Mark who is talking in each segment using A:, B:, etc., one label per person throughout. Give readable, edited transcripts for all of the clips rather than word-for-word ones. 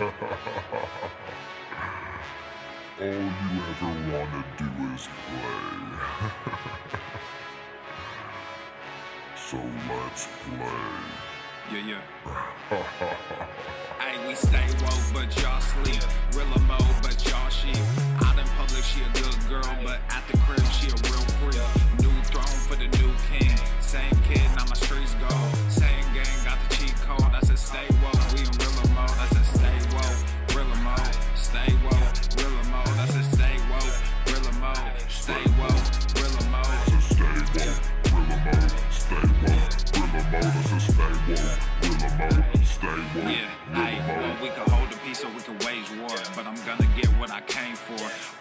A: All you ever want to do is play. So let's play.
B: Yeah. Hey, we stay woke, but y'all sleep. Real emo, but y'all sheep. Out in public, she a good girl, but at the crib, she a real freak. New throne for the new king. Same kid, now my streets go. Same gang, got the cheat code. I said stay woke, we in real emo. I said stay woke, real emo. Stay woke, real emo. I said stay woke, real emo. Stay woke, real emo.
A: I said stay woke, real emo. Stay woke, real emo. I said stay woke, real emo. Stay woke,
B: Yeah,
A: real emo.
B: well, we can hold the peace or we can wage war, but I'm gonna get what I came for.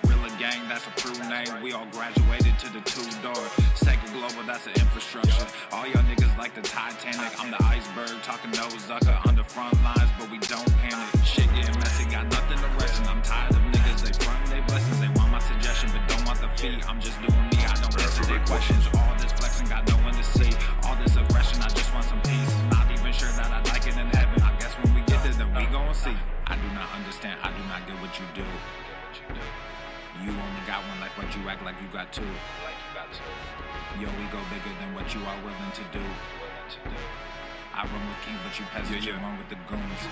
B: Real gang, that's a true name. We all graduated to the two-door. Sacred Global, that's an infrastructure. All y'all niggas like the Titanic. I'm the iceberg, talking no Zucker on the front lines, but we don't panic. Shit getting messy, got nothing to rest, and I'm tired of niggas. They front they blessings, they want my suggestion, but don't want the fee. I'm just doing me, I don't answer their questions. All this flexing, got no one to see. All this aggression, I just want some peace. Not even sure that I'd like it in heaven. I guess when we get there, then we gon' see. I do not understand, I do not get what you do. You only got one life, but you act like you got two. Yo, we go bigger than what you are willing to do. I run with king, but you peasants, you run with the goons.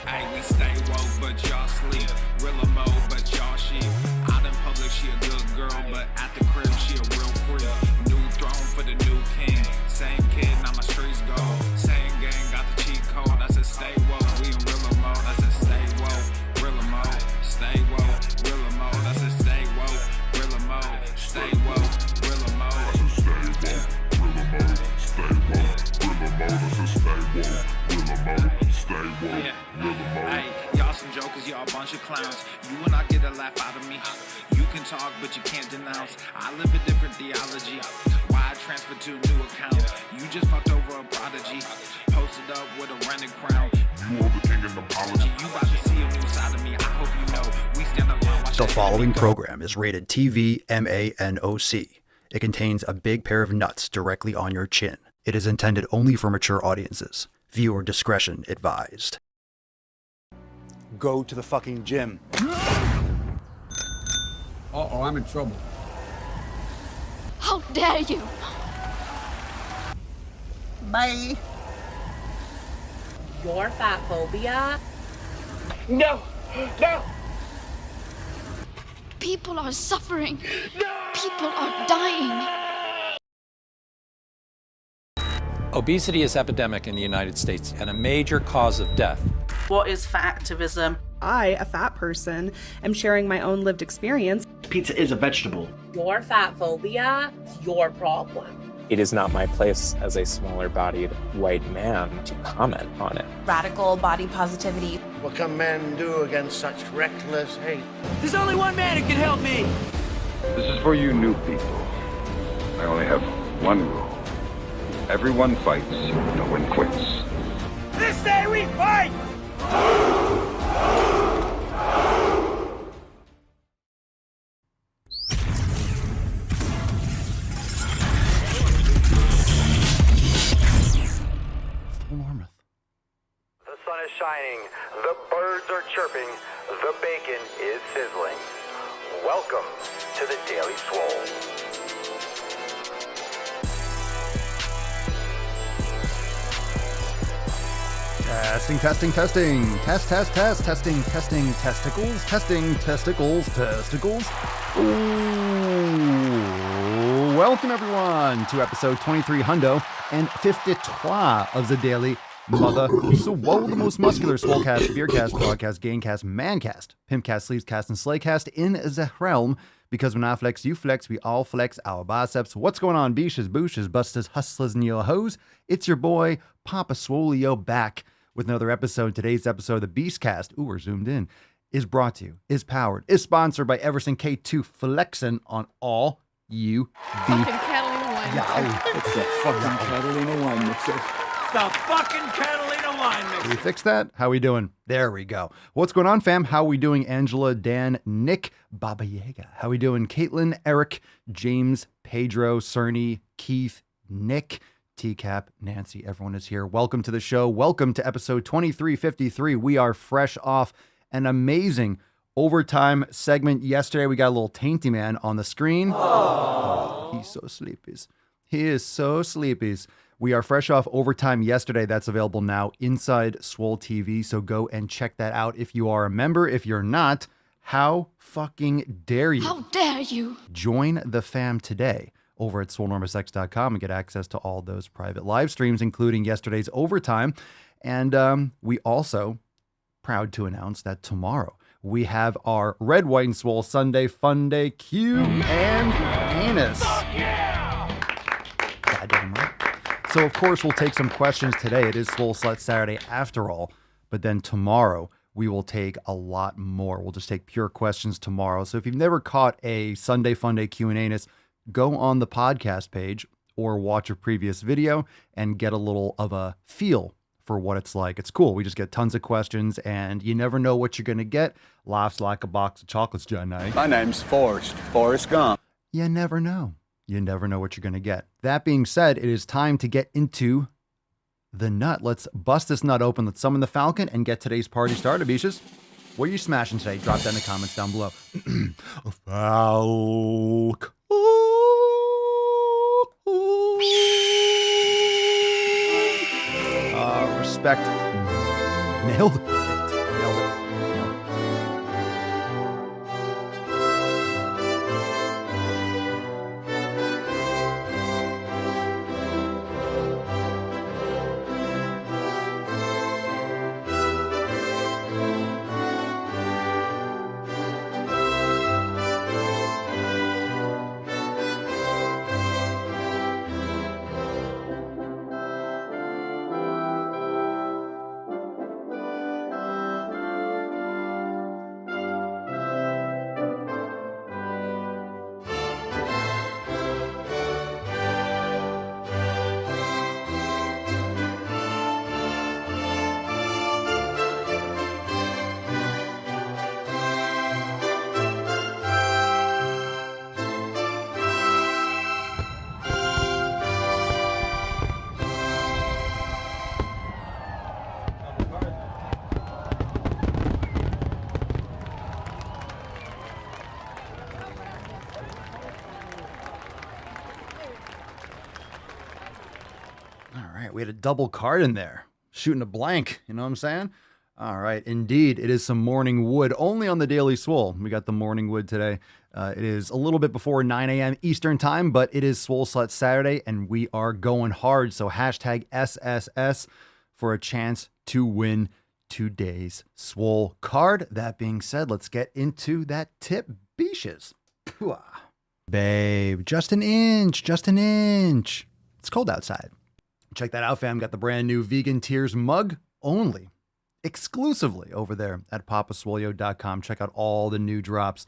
B: Hey, we stay woke, but y'all sleep. Real emo, but y'all sheep. Out in public, she a good girl, but at the crib, she a real freak. New throne for the new king. Same kid, now my streets go. Same gang, got the cheat code. I said stay woke, we in real emo. I said stay woke, real emo. Stay woke, real emo. I said stay woke, real emo. Stay woke, real emo.
A: I said stay woke, real emo. Stay woke, real emo. I said stay woke, real emo. Stay woke, real emo.
B: Hey, y'all some jokers, y'all a bunch of clowns. You will not get a laugh out of me. You can talk, but you can't denounce. I live a different theology. Why I transferred to a new account? You just fucked over a prodigy. Posted up with a rented crown.
A: You are the king in apology.
B: You about to see a new side of me. I hope you know. We stand up and watch
C: The
B: that
C: following
B: enemy go.
C: program is rated TV MANOC. It contains a big pair of nuts directly on your chin. It is intended only for mature audiences. Viewer discretion advised. Go to the fucking gym.
D: Uh-oh, I'm in trouble.
E: How dare you?
F: Bye.
G: Your fat phobia?
H: No! No!
E: People are suffering. People are dying.
I: Obesity is epidemic in the United States and a major cause of death.
F: What is fat activism?
J: I, a fat person, am sharing my own lived experience.
H: Pizza is a vegetable.
G: Your fat phobia? It's your problem.
K: It is not my place as a smaller-bodied white man to comment on it.
L: Radical body positivity.
M: What can men do against such reckless hate?
H: There's only one man who can help me.
N: This is for you new people. I only have one rule. Everyone fights, no one quits.
H: This day we fight!
O: The sun is shining, the birds are chirping, the bacon is sizzling. Welcome to the Daily Swole.
C: Testing. Testing, testicles. Ooh. Welcome, everyone, to episode 23 hundo and 53 of the Daily Swole, the most muscular Swolecast, Beercast, Broadcast, Gaincast, Mancast, Pimpcast, Sleevescast, and Slaycast in the realm. Because when I flex, you flex, we all flex our biceps. What's going on, beaches, booshes, busters, hustlers, and yo hoes? It's your boy, Papa Swolio, back with another episode. Today's episode of the Beastcast, ooh, we're zoomed in, is brought to you, is powered, is sponsored by Everson K2 Flexin' on all you
P: fucking Catalina wine mixer.
D: It's the fucking Catalina wine mixer.
H: The fucking Catalina wine mixer.
C: Did we fix that? How we doing? There we go. What's going on, fam? How we doing? Angela, Dan, Nick, Baba Yaga. How we doing? Caitlin, Eric, James, Pedro, Cerny, Keith, Nick, T-Cap, Nancy, everyone is here. Welcome to the show. Welcome to episode 2353. We are fresh off an amazing overtime segment. Yesterday, we got a little Tainty Man on the screen. Oh, he's so sleepy. He is so sleepy. We are fresh off overtime yesterday. That's available now inside Swole TV. So go and check that out if you are a member. If you're not, how fucking dare you?
E: How dare you?
C: Join the fam today over at swolenormousx.com and get access to all those private live streams, including yesterday's overtime. And we also proud to announce that tomorrow we have our Red, White, and Swole Sunday Fun Day Q and Anus. Goddamn right. So, of course, we'll take some questions today. It is Swole Slut Saturday after all. But then tomorrow, we will take a lot more. We'll just take pure questions tomorrow. So if you've never caught a Sunday Fun Day Q and Anus, go on the podcast page or watch a previous video and get a little of a feel for what it's like. It's cool. We just get tons of questions and you never know what you're going to get. Laughs like a box of chocolates, John.
D: My name's Forrest Gump.
C: You never know. You never know what you're going to get. That being said, it is time to get into the nut. Let's bust this nut open. Let's summon the Falcon and get today's party started, Beaches. What are you smashing today? Drop down in the comments down below. Falcon. Respect. Nailed it. Nailed it. We had a double card in there, shooting a blank. You know what I'm saying? All right. Indeed, it is some morning wood only on the Daily Swole. We got the morning wood today. It is a little bit before 9 a.m. Eastern time, but it is Swole Slut Saturday and we are going hard. So hashtag SSS for a chance to win today's Swole card. That being said, let's get into that tip, Beaches. Babe, just an inch, just an inch. It's cold outside. Check that out, fam. Got the brand new Vegan Tears mug only, exclusively over there at papaswolio.com. Check out all the new drops.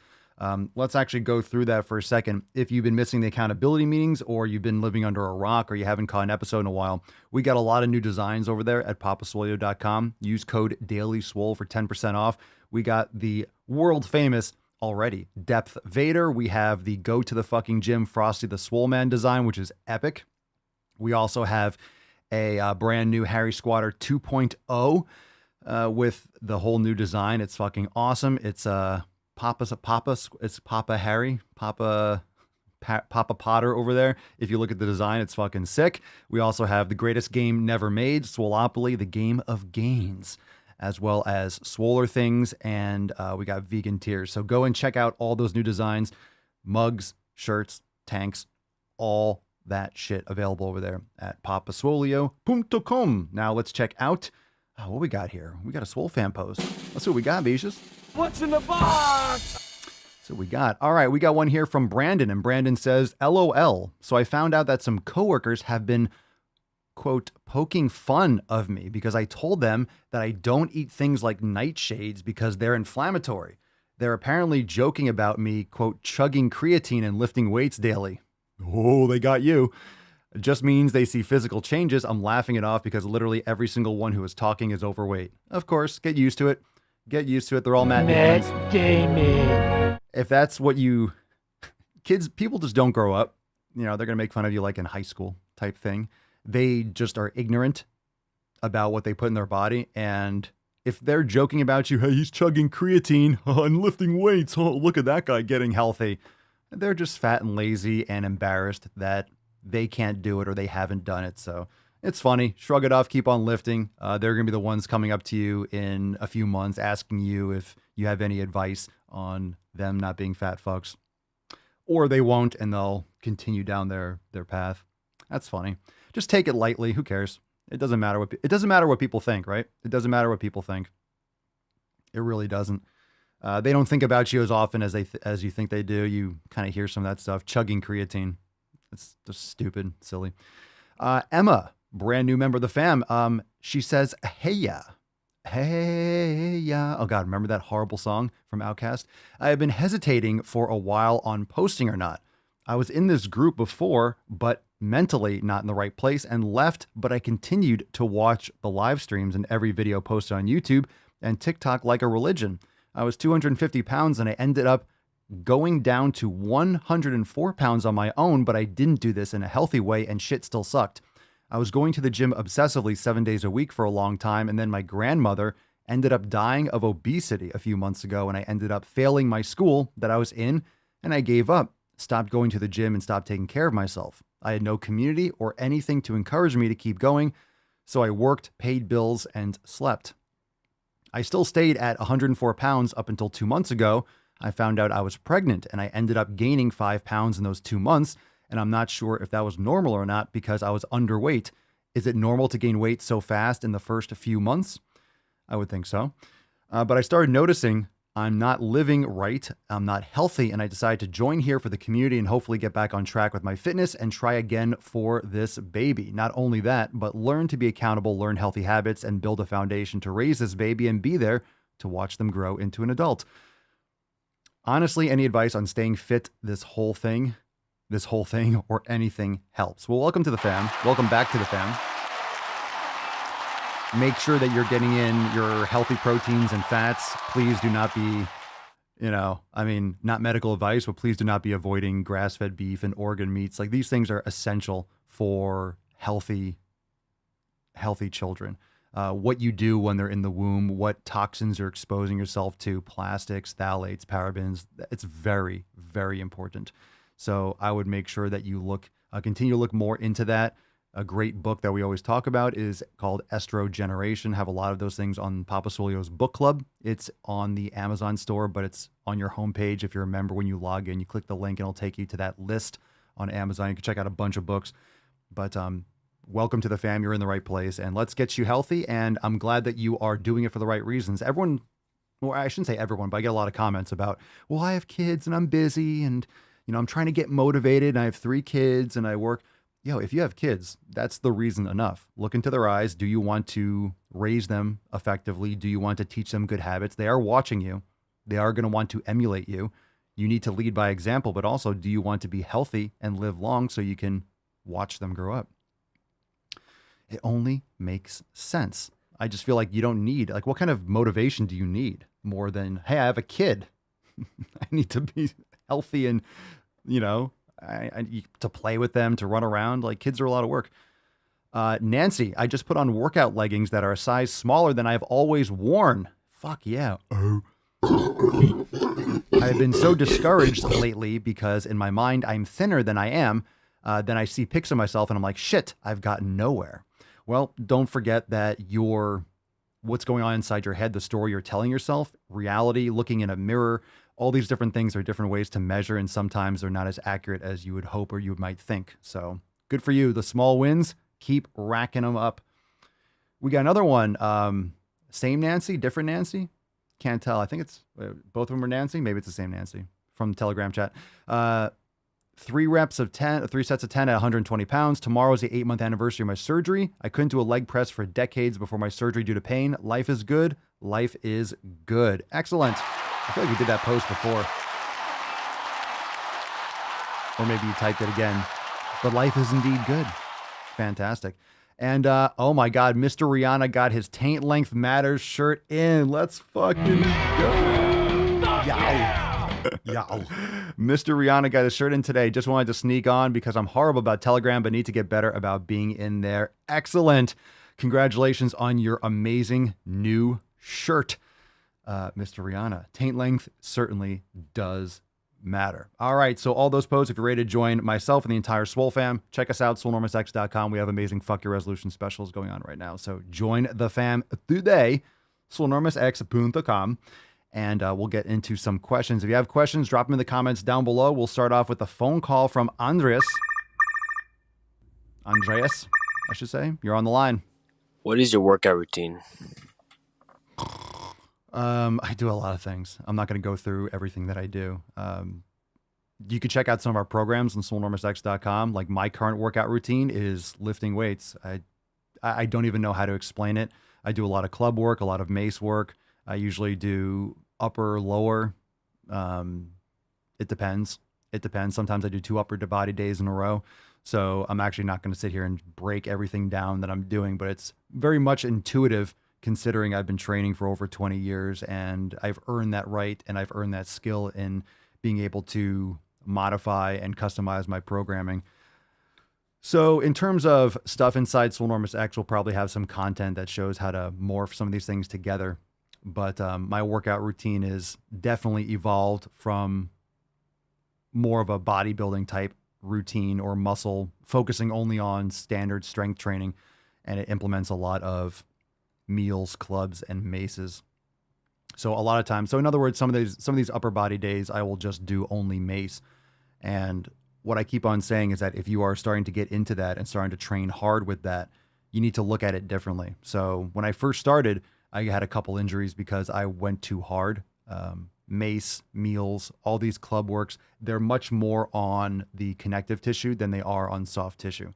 C: Let's actually go through that for a second. If you've been missing the accountability meetings or you've been living under a rock or you haven't caught an episode in a while, we got a lot of new designs over there at papaswolio.com. Use code DailySwole for 10% off. We got the world famous already Depth Vader. We have the Go to the Fucking Gym Frosty the Swole Man design, which is epic. We also have a brand new Harry Squatter 2.0 with the whole new design. It's fucking awesome. It's it's Papa Harry, Papa Potter over there. If you look at the design, it's fucking sick. We also have the greatest game never made, Swoleopoly, the game of gains, as well as Swoler things, and we got Vegan Tears. So go and check out all those new designs, mugs, shirts, tanks, all that shit available over there at papaswolio.com. Now let's check out what we got here. We got a Swole fan post. Let's see what we got, Beaches.
H: What's in the box?
C: So we got, all right, we got one here from Brandon, and Brandon says, LOL. So I found out that some coworkers have been, quote, poking fun of me because I told them that I don't eat things like nightshades because they're inflammatory. They're apparently joking about me, quote, chugging creatine and lifting weights daily. Oh, they got you. It just means they see physical changes. I'm laughing it off because literally every single one who is talking is overweight. Of course, get used to it. Get used to it. They're all Matt Damon. If that's what you... Kids, people just don't grow up. You know, they're going to make fun of you like in high school type thing. They just are ignorant about what they put in their body. And if they're joking about you, hey, he's chugging creatine and lifting weights. Oh, look at that guy getting healthy. They're just fat and lazy and embarrassed that they can't do it or they haven't done it. So it's funny. Shrug it off. Keep on lifting. They're going to be the ones coming up to you in a few months asking you if you have any advice on them not being fat fucks. Or they won't, and they'll continue down their path. That's funny. Just take it lightly. Who cares? It doesn't matter what people think, right? It doesn't matter what people think. It really doesn't. They don't think about you as often as you think they do. You kind of hear some of that stuff. Chugging creatine. It's just stupid, silly. Emma, brand new member of the fam. She says, "Hey ya, hey ya." Oh God, remember that horrible song from Outkast? I have been hesitating for a while on posting or not. I was in this group before, but mentally not in the right place and left, but I continued to watch the live streams and every video posted on YouTube and TikTok like a religion. I was 250 pounds and I ended up going down to 104 pounds on my own, but I didn't do this in a healthy way and shit still sucked. I was going to the gym obsessively 7 days a week for a long time, and then my grandmother ended up dying of obesity a few months ago, and I ended up failing my school that I was in, and I gave up, stopped going to the gym, and stopped taking care of myself. I had no community or anything to encourage me to keep going, so I worked, paid bills, and slept. I still stayed at 104 pounds up until 2 months ago. I found out I was pregnant, and I ended up gaining 5 pounds in those 2 months, and I'm not sure if that was normal or not because I was underweight. Is it normal to gain weight so fast in the first few months? I would think so. But I started noticing I'm not living right, I'm not healthy, and I decided to join here for the community and hopefully get back on track with my fitness and try again for this baby. Not only that, but learn to be accountable, learn healthy habits, and build a foundation to raise this baby and be there to watch them grow into an adult. Honestly, any advice on staying fit this whole thing or anything helps. Well, welcome to the fam. Welcome back to the fam. Make sure that you're getting in your healthy proteins and fats. Please do not be, not medical advice, but please do not be avoiding grass-fed beef and organ meats. Like, these things are essential for healthy children. What you do when they're in the womb, what toxins you're exposing yourself to, plastics, phthalates, parabens, it's very, very important. So I would make sure that you continue to look more into that. A great book that we always talk about is called Estrogeneration. Have a lot of those things on Papa Swolio's book club. It's on the Amazon store, but it's on your homepage. If you're a member, when you log in, you click the link and it'll take you to that list on Amazon. You can check out a bunch of books, but welcome to the fam. You're in the right place, and let's get you healthy. And I'm glad that you are doing it for the right reasons. Everyone, well, I shouldn't say everyone, but I get a lot of comments about, well, I have kids and I'm busy and, I'm trying to get motivated and I have 3 kids and I work. If you have kids, that's the reason enough. Look into their eyes. Do you want to raise them effectively? Do you want to teach them good habits? They are watching you. They are going to want to emulate you. You need to lead by example, but also, do you want to be healthy and live long so you can watch them grow up? It only makes sense. I just feel like you don't need, what kind of motivation do you need more than, hey, I have a kid. I need to be healthy and, to play with them, to run around. Kids are a lot of work. Nancy, I just put on workout leggings that are a size smaller than I've always worn. Fuck yeah. I've been so discouraged lately because in my mind, I'm thinner than I am. Then I see pics of myself and I'm like, shit, I've gotten nowhere. Well, don't forget that what's going on inside your head, the story you're telling yourself, reality, looking in a mirror, all these different things are different ways to measure, and sometimes they're not as accurate as you would hope or you might think. So good for you. The small wins, keep racking them up. We got another one. Same Nancy, different Nancy? Can't tell. I think it's both of them are Nancy. Maybe it's the same Nancy from Telegram chat. 3 sets of 10 at 120 pounds. Tomorrow is the 8-month anniversary of my surgery. I couldn't do a leg press for decades before my surgery due to pain. Life is good. Life is good. Excellent. I feel like we did that post before. Or maybe you typed it again. But life is indeed good. Fantastic. And, oh my God, Mr. Rihanna got his Taint Length Matters shirt in. Let's fucking go. Yeah. Yeah. Mr. Rihanna got his shirt in today. Just wanted to sneak on because I'm horrible about Telegram, but need to get better about being in there. Excellent. Congratulations on your amazing new shirt, Mr. Rihanna. Taint length certainly does matter. All right. So all those posts, if you're ready to join myself and the entire Swole fam, check us out, swolenormousx.com. We have amazing Fuck Your Resolution specials going on right now. So join the fam today, swolenormousx.com. And we'll get into some questions. If you have questions, drop them in the comments down below. We'll start off with a phone call from Andreas, I should say. You're on the line.
Q: What is your workout routine?
C: I do a lot of things. I'm not going to go through everything that I do. You can check out some of our programs on swolenormousx.com. Like my current workout routine is lifting weights. I don't even know how to explain it. I do a lot of club work, a lot of mace work. I usually do upper, lower. It depends. Sometimes I do 2 upper body days in a row. So I'm actually not going to sit here and break everything down that I'm doing, but it's very much intuitive considering I've been training for over 20 years and I've earned that right and I've earned that skill in being able to modify and customize my programming. So in terms of stuff inside Swole Enormous X, we'll probably have some content that shows how to morph some of these things together. But my workout routine is definitely evolved from more of a bodybuilding type routine or muscle, focusing only on standard strength training. And it implements a lot of meals, clubs, and maces. So a lot of times, so in other words, some of these upper body days, I will just do only mace. And what I keep on saying is that if you are starting to get into that and starting to train hard with that, you need to look at it differently. So when I first started, I had a couple injuries because I went too hard. Mace, meals, all these club works, they're much more on the connective tissue than they are on soft tissue.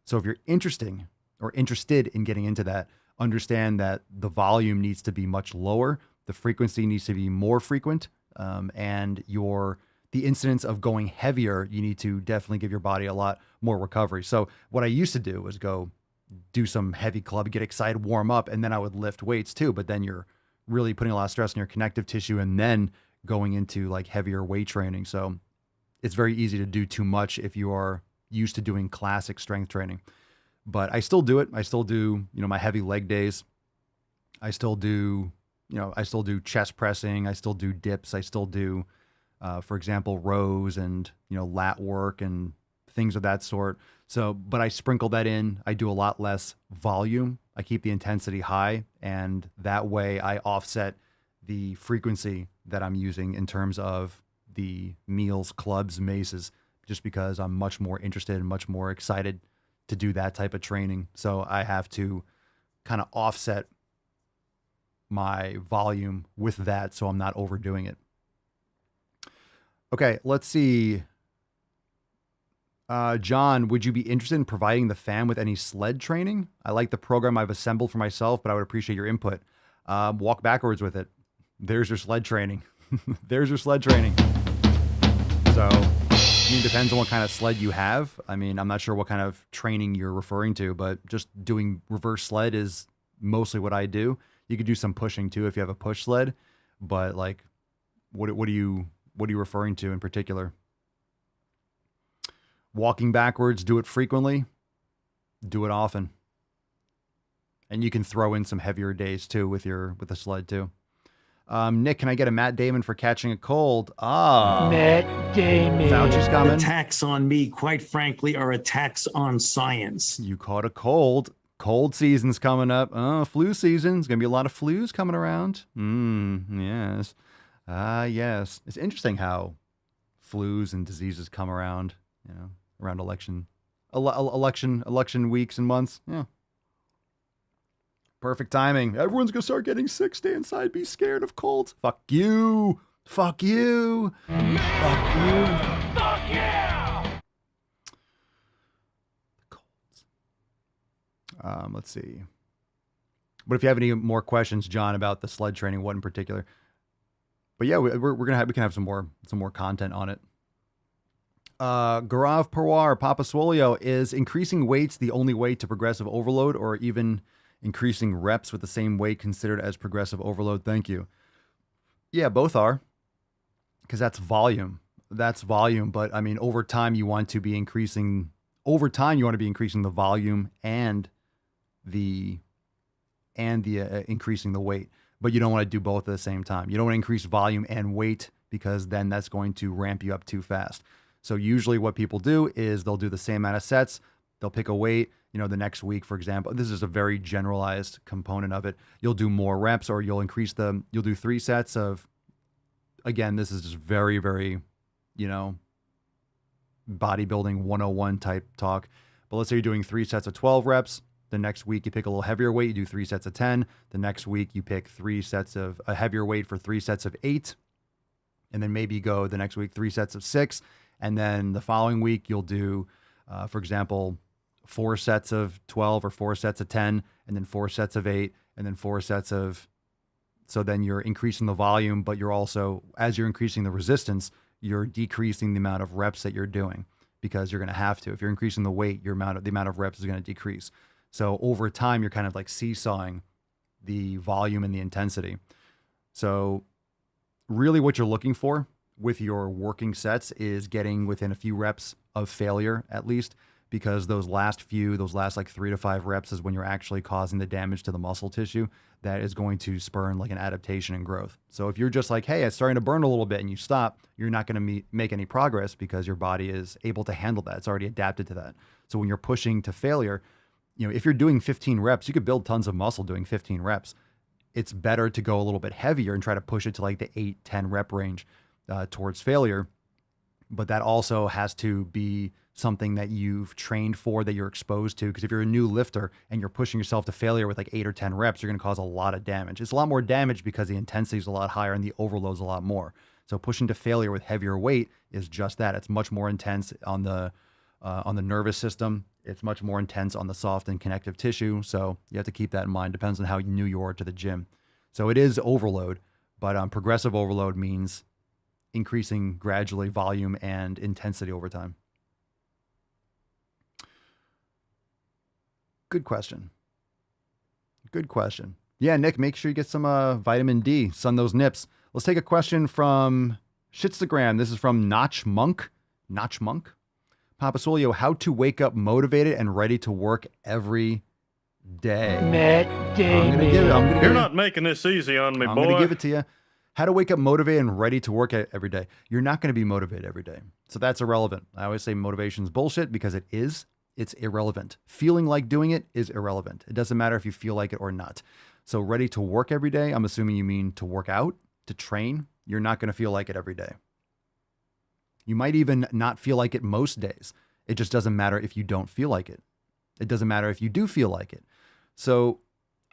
C: So if you're interested in getting into that, understand that the volume needs to be much lower. The frequency needs to be more frequent. And the incidence of going heavier, you need to definitely give your body a lot more recovery. So what I used to do was go do some heavy club, get excited, warm up, and then I would lift weights too. But then you're really putting a lot of stress on your connective tissue and then going into like heavier weight training. So it's very easy to do too much if you are used to doing classic strength training. But I still do it. I still do, my heavy leg days. I still do chest pressing. I still do dips. I still do, for example, rows and, lat work and things of that sort. So, but I sprinkle that in. I do a lot less volume. I keep the intensity high, and that way I offset the frequency that I'm using in terms of the meals, clubs, maces, just because I'm much more interested and much more excited to do that type of training. So I have to kind of offset my volume with that so I'm not overdoing it. Okay, let's see. John, would you be interested in providing the fam with any sled training? I like the program I've assembled for myself, but I would appreciate your input. Walk backwards with it. There's your sled training. There's your sled training. So, it depends on what kind of sled you have. I'm not sure what kind of training you're referring to, but just doing reverse sled is mostly what I do. You could do some pushing too if you have a push sled, but like, what are you referring to in particular? Walking backwards, do it frequently, do it often. And you can throw in some heavier days too with the sled too. Nick, can I get a Matt Damon for catching a cold?
R: Matt Damon.
C: Fauci's coming.
R: Attacks on me, quite frankly, are attacks on science.
C: You caught a cold. Cold season's coming up. Flu season. There's going to be a lot of flus coming around. Yes. Yes. It's interesting how flus and diseases come around, around election weeks and months. Yeah. Perfect timing. Everyone's going to start getting sick. Stay inside. Be scared of colds. Fuck you. Fuck you. Fuck you.
R: Fuck yeah.
C: Colds. Let's see. But if you have any more questions, John, about the sled training, what in particular? But yeah, we can have some more content on it. Garav Parwar, Papa Swolio, is increasing weights the only way to progressive overload, or even increasing reps with the same weight considered as progressive overload? Thank you. Yeah, both are. because that's volume. That's volume. But I mean, over time, you want to be increasing. Over time, you want to be increasing the volume and the increasing the weight. But you don't want to do both at the same time. You don't want to increase volume and weight because then that's going to ramp you up too fast. So usually, what people do is they'll do the same amount of sets. They'll pick a weight. You know, the next week, for example, this is a very generalized component of it. You'll do more reps, or you'll do 3 sets of. Again, this is just very, very, you know, bodybuilding 101 type talk. But let's say you're doing 3 sets of 12 reps. The next week you pick a little heavier weight, you do 3 sets of 10. The next week you pick 3 sets of a heavier weight for 3 sets of 8. And then maybe you go the next week 3 sets of 6. And then the following week you'll do, for example, 4 sets of 12 or 4 sets of 10, and then 4 sets of 8, and then 4 sets of. So then you're increasing the volume, but you're also, as you're increasing the resistance, you're decreasing the amount of reps that you're doing because you're going to have to. If you're increasing the weight, the amount of reps is going to decrease. So over time, you're kind of like seesawing the volume and the intensity. So really what you're looking for with your working sets is getting within a few reps of failure at least, because those last like 3 to 5 reps is when you're actually causing the damage to the muscle tissue that is going to spurn like an adaptation and growth. So if you're just like, hey, it's starting to burn a little bit and you stop, you're not going to make any progress because your body is able to handle that. It's already adapted to that. So when you're pushing to failure, you know, if you're doing 15 reps, you could build tons of muscle doing 15 reps. It's better to go a little bit heavier and try to push it to like the 8, 10 rep range towards failure. But that also has to be something that you've trained for, that you're exposed to. Because if you're a new lifter and you're pushing yourself to failure with like 8 or 10 reps, you're going to cause a lot of damage. It's a lot more damage because the intensity is a lot higher and the overload's a lot more. So pushing to failure with heavier weight is just that. It's much more intense on the nervous system. It's much more intense on the soft and connective tissue. So you have to keep that in mind. Depends on how new you are to the gym. So it is overload, but progressive overload means increasing gradually volume and intensity over time. Good question. Good question. Yeah, Nick, make sure you get some vitamin D. Sun those nips. Let's take a question from Shitstagram. This is from Notch Monk. Notch Monk. Papa Swole, how to wake up motivated and ready to work every day.
H: Matt Damon.
S: You're not making this easy on me, boy.
C: I'm going to give it to you. How to wake up motivated and ready to work every day. You're not going to be motivated every day. So that's irrelevant. I always say motivation is bullshit because it is. It's irrelevant. Feeling like doing it is irrelevant. It doesn't matter if you feel like it or not. So ready to work every day, I'm assuming you mean to work out, to train. You're not going to feel like it every day. You might even not feel like it most days. It just doesn't matter if you don't feel like it. It doesn't matter if you do feel like it. So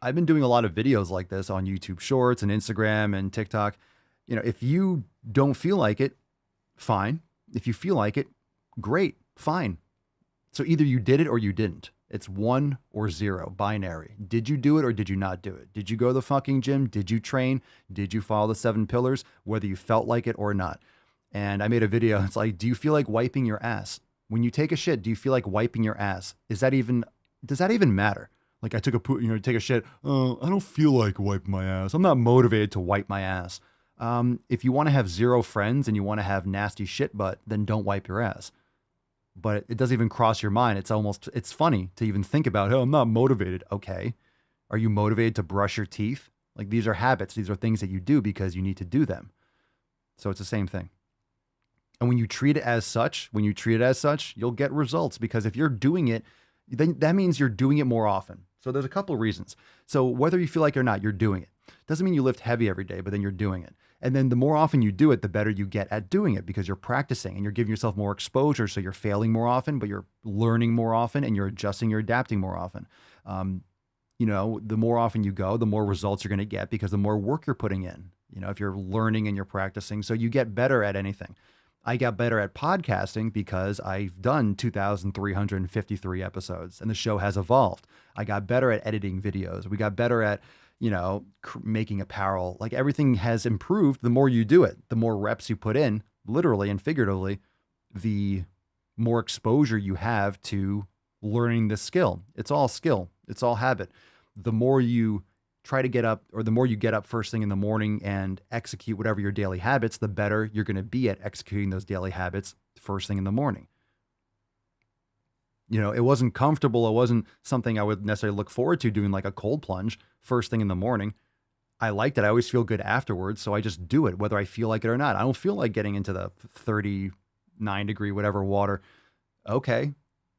C: I've been doing a lot of videos like this on YouTube Shorts and Instagram and TikTok. You know, if you don't feel like it, fine. If you feel like it, great, fine. So either you did it or you didn't. It's 1 or 0, binary. Did you do it or did you not do it? Did you go to the fucking gym? Did you train? Did you follow the 7 pillars? Whether you felt like it or not. And I made a video. It's like, do you feel like wiping your ass? When you take a shit, do you feel like wiping your ass? Does that even matter? Like I took a poop, take a shit. Oh, I don't feel like wiping my ass. I'm not motivated to wipe my ass. If you want to have 0 friends and you want to have nasty shit butt, then don't wipe your ass. But it doesn't even cross your mind. It's funny to even think about, oh, I'm not motivated. Okay. Are you motivated to brush your teeth? Like these are habits. These are things that you do because you need to do them. So it's the same thing. And when you treat it as such, you'll get results, because if you're doing it, then that means you're doing it more often. So there's a couple of reasons. So whether you feel like it or not, you're doing it. Doesn't mean you lift heavy every day, but then you're doing it. And then the more often you do it, the better you get at doing it, because you're practicing and you're giving yourself more exposure. So you're failing more often, but you're learning more often and you're adjusting, you're adapting more often. The more often you go, the more results you're going to get, because the more work you're putting in, if you're learning and you're practicing. So you get better at anything. I got better at podcasting because I've done 2,353 episodes and the show has evolved. I got better at editing videos. We got better at, making apparel. Like everything has improved. The more you do it, the more reps you put in, literally and figuratively, the more exposure you have to learning this skill. It's all skill. It's all habit. The more you try to get up, or the more you get up first thing in the morning and execute whatever your daily habits, the better you're going to be at executing those daily habits first thing in the morning. You know, it wasn't comfortable. It wasn't something I would necessarily look forward to doing, like a cold plunge first thing in the morning. I liked it. I always feel good afterwards. So I just do it, whether I feel like it or not. I don't feel like getting into the 39 degree, whatever water. Okay,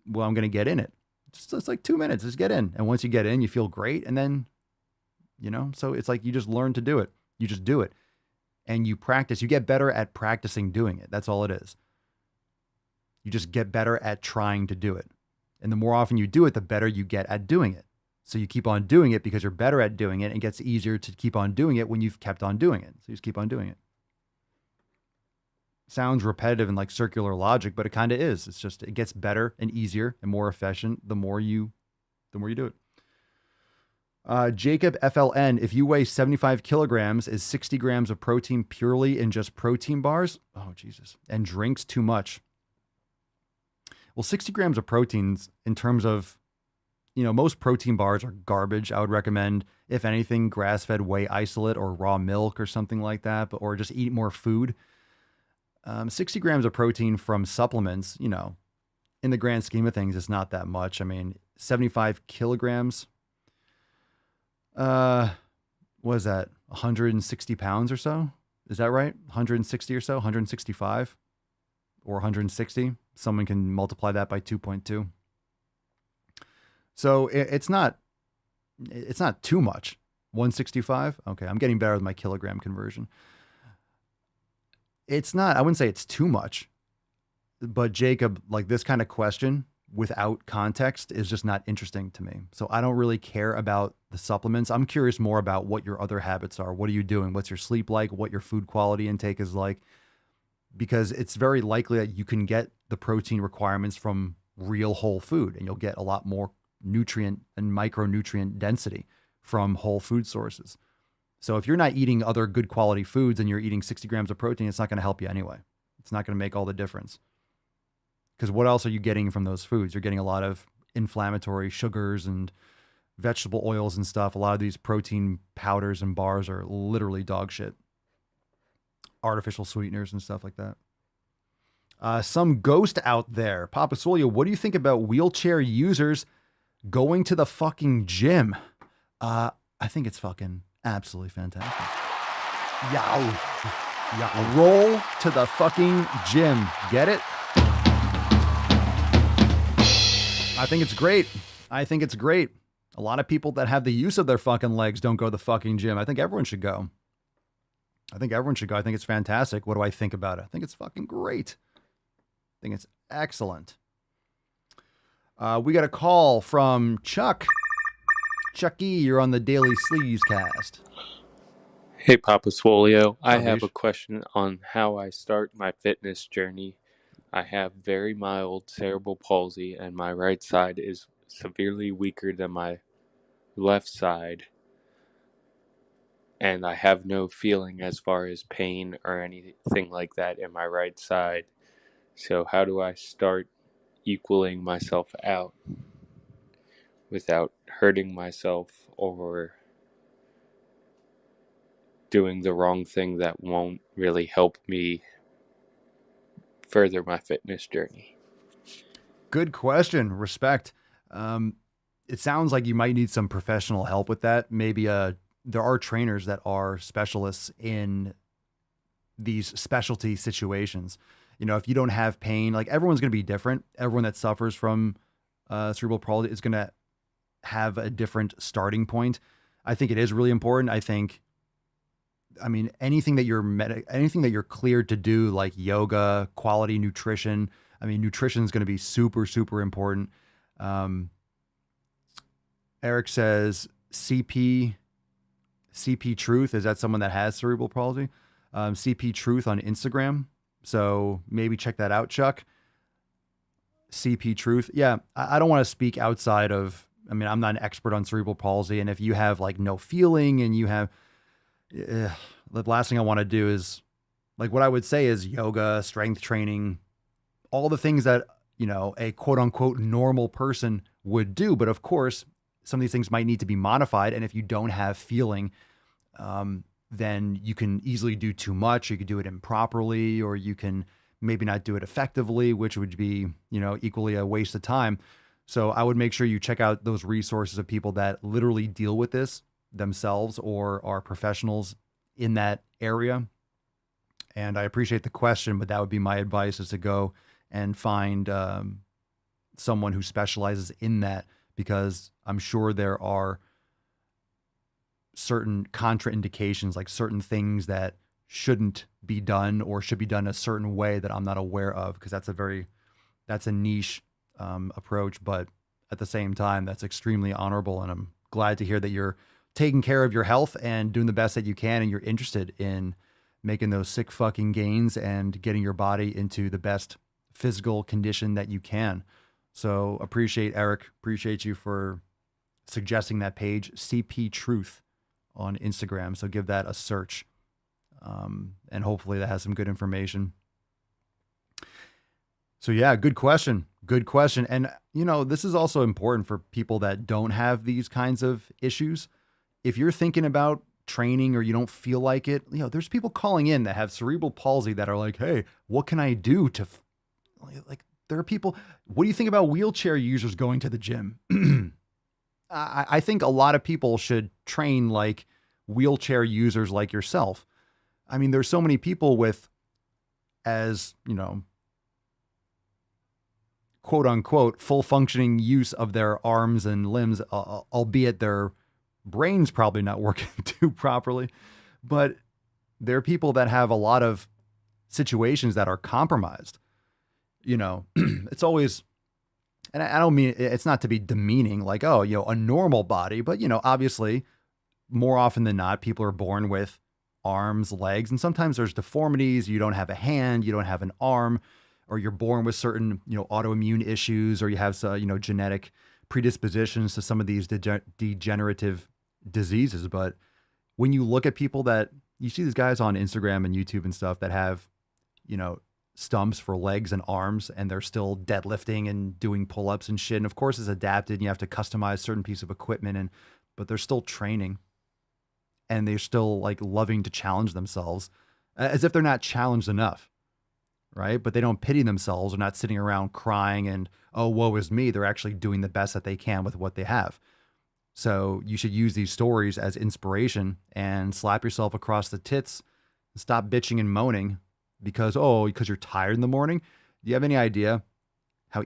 C: well, I'm going to get in it. It's like 2 minutes, just get in. And once you get in, you feel great. And then, you know, so it's like you just learn to do it. You just do it. And you practice. You get better at practicing doing it. That's all it is. You just get better at trying to do it. And the more often you do it, the better you get at doing it. So you keep on doing it because you're better at doing it, and it gets easier to keep on doing it when you've kept on doing it. So you just keep on doing it. Sounds repetitive and like circular logic, but it kind of is. It's just, it gets better and easier and more efficient the more you do it. Jacob FLN, if you weigh 75 kilograms, is 60 grams of protein purely in just protein bars? Oh, Jesus. And drinks too much. Well, 60 grams of proteins in terms of, you know, most protein bars are garbage. I would recommend, if anything, grass-fed whey isolate or raw milk or something like that, or just eat more food. 60 grams of protein from supplements, you know, in the grand scheme of things, it's not that much. I mean, 75 kilograms, what is that? 160 pounds or so? Is that right? 160 or so? 165 or 160? Someone can multiply that by 2.2. So it's not too much. 165. Okay. I'm getting better with my kilogram conversion. It's not, I wouldn't say it's too much, but Jacob, like, this kind of question without context is just not interesting to me. So I don't really care about the supplements. I'm curious more about what your other habits are. What are you doing? What's your sleep like? What your food quality intake is like? Because it's very likely that you can get the protein requirements from real whole food, and you'll get a lot more nutrient and micronutrient density from whole food sources. So if you're not eating other good quality foods and you're eating 60 grams of protein, it's not going to help you anyway. It's not going to make all the difference. Because what else are you getting from those foods? You're getting a lot of inflammatory sugars and vegetable oils and stuff. A lot of these protein powders and bars are literally dog shit. Artificial sweeteners and stuff like that. Some ghost out there. Papa Swole, what do you think about wheelchair users going to the fucking gym? I think it's fucking absolutely fantastic. Yeah. Roll to the fucking gym. Get it? I think it's great. A lot of people that have the use of their fucking legs don't go to the fucking gym. I think everyone should go. I think it's fantastic. What do I think about it? I think it's fucking great. I think it's excellent. We got a call from Chuck. Chucky, you're on the Daily Sleaze Cast.
Q: Hey, Papa Swolio. I have a question on how I start my fitness journey. I have very mild cerebral palsy, and my right side is severely weaker than my left side. And I have no feeling as far as pain or anything like that in my right side. So how do I start equaling myself out without hurting myself or doing the wrong thing that won't really help me further my fitness journey?
C: Good question. Respect. It sounds like you might need some professional help with that. Maybe there are trainers that are specialists in these specialty situations. You know, if you don't have pain, like, everyone's going to be different. Everyone that suffers from cerebral palsy is going to have a different starting point. I think it is really important. Anything that you're cleared to do, like yoga, quality nutrition. Nutrition is going to be super, super important. Eric says CP Truth. Is that someone that has cerebral palsy? CP Truth on Instagram. So maybe check that out, Chuck. CP Truth. Yeah, I don't want to speak outside of, I'm not an expert on cerebral palsy. And if you have like no feeling and you have, the last thing I want to do is, like, what I would say is yoga, strength training, all the things that, you know, a quote unquote normal person would do. But of course, some of these things might need to be modified. And if you don't have feeling, then you can easily do too much. You could do it improperly, or you can maybe not do it effectively, which would be, equally a waste of time. So I would make sure you check out those resources of people that literally deal with this themselves or are professionals in that area. And I appreciate the question, but that would be my advice, is to go and find someone who specializes in that, because I'm sure there are certain contraindications, like certain things that shouldn't be done or should be done a certain way that I'm not aware of, because that's a niche approach, but at the same time, that's extremely honorable. And I'm glad to hear that you're taking care of your health and doing the best that you can, and you're interested in making those sick fucking gains and getting your body into the best physical condition that you can. So appreciate you for suggesting that page, CP Truth on Instagram. So give that a search. And hopefully that has some good information. So yeah, good question. And this is also important for people that don't have these kinds of issues. If you're thinking about training or you don't feel like it, there's people calling in that have cerebral palsy that are like, hey, what can I do to there are people, what do you think about wheelchair users going to the gym? I think a lot of people should train like wheelchair users like yourself. I mean, there's so many people with, as quote unquote, full functioning use of their arms and limbs, albeit their brain's probably not working too properly. But there are people that have a lot of situations that are compromised. It's always, and I don't mean, it's not to be demeaning, like, oh, a normal body, but, obviously more often than not, people are born with arms, legs, and sometimes there's deformities. You don't have a hand, you don't have an arm, or you're born with certain, autoimmune issues, or you have, genetic predispositions to some of these degenerative diseases. But when you look at people that you see, these guys on Instagram and YouTube and stuff that have, stumps for legs and arms, and they're still deadlifting and doing pull-ups and shit. And of course it's adapted, and you have to customize certain piece of equipment, but they're still training, and they're still like loving to challenge themselves, as if they're not challenged enough. Right. But they don't pity themselves. They're not sitting around crying and, oh, woe is me. They're actually doing the best that they can with what they have. So you should use these stories as inspiration and slap yourself across the tits and stop bitching and moaning because you're tired in the morning. Do you have any idea how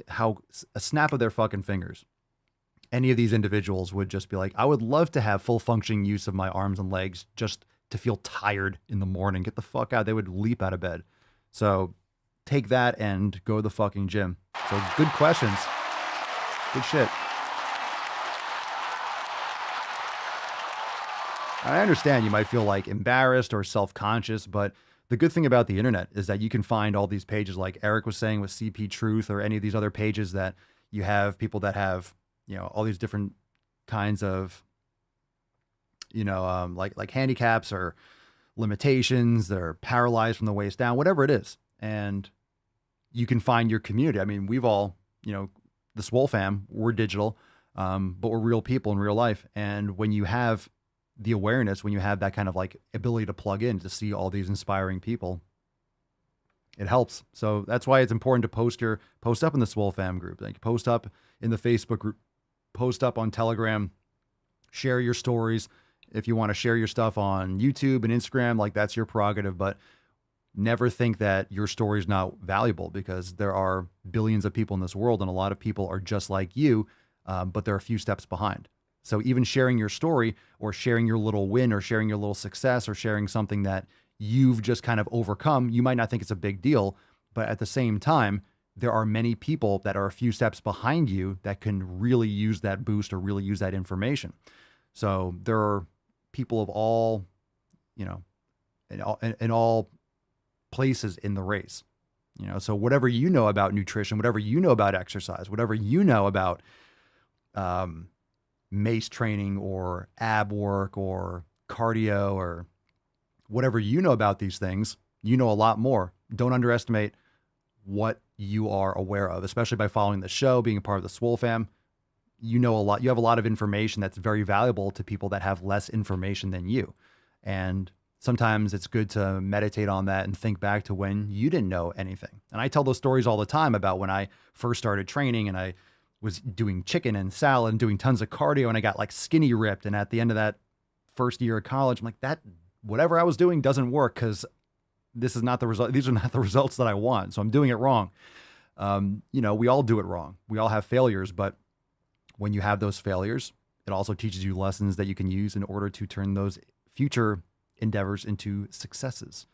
C: how a snap of their fucking fingers, any of these individuals would just be like, I would love to have full functioning use of my arms and legs just to feel tired in the morning. Get the fuck out. They would leap out of bed. So take that and go to the fucking gym. So good questions. Good shit. I understand you might feel like embarrassed or self-conscious, but the good thing about the internet is that you can find all these pages, like Eric was saying with CP Truth, or any of these other pages that you have people that have, all these different kinds of, like handicaps or limitations. They're paralyzed from the waist down, whatever it is. And you can find your community. I mean, we've all, the Swole fam, we're digital, but we're real people in real life. And when you have the awareness, when you have that kind of like ability to plug in to see all these inspiring people, it helps. So that's why it's important to post up in the Swole fam group, like post up in the Facebook group, post up on Telegram, share your stories. If you want to share your stuff on YouTube and Instagram, like that's your prerogative, but never think that your story is not valuable, because there are billions of people in this world, and a lot of people are just like you, but they're a few steps behind. So even sharing your story, or sharing your little win, or sharing your little success, or sharing something that you've just kind of overcome, you might not think it's a big deal, but at the same time, there are many people that are a few steps behind you that can really use that boost or really use that information. So there are people of all, in all places in the race, so whatever you know about nutrition, whatever you know about exercise, whatever you know about mace training or ab work or cardio, or whatever you know about these things, a lot more. Don't underestimate what you are aware of, especially by following the show, being a part of the Swole fam. you know a lot. You have a lot of information that's very valuable to people that have less information than you. And sometimes it's good to meditate on that and think back to when you didn't know anything. And I tell those stories all the time about when I first started training and I was doing chicken and salad and doing tons of cardio and I got like skinny ripped. And at the end of that first year of college, I'm like, that whatever I was doing doesn't work because this is not the result. These are not the results that I want. So I'm doing it wrong. We all do it wrong. We all have failures, but when you have those failures, it also teaches you lessons that you can use in order to turn those future endeavors into successes.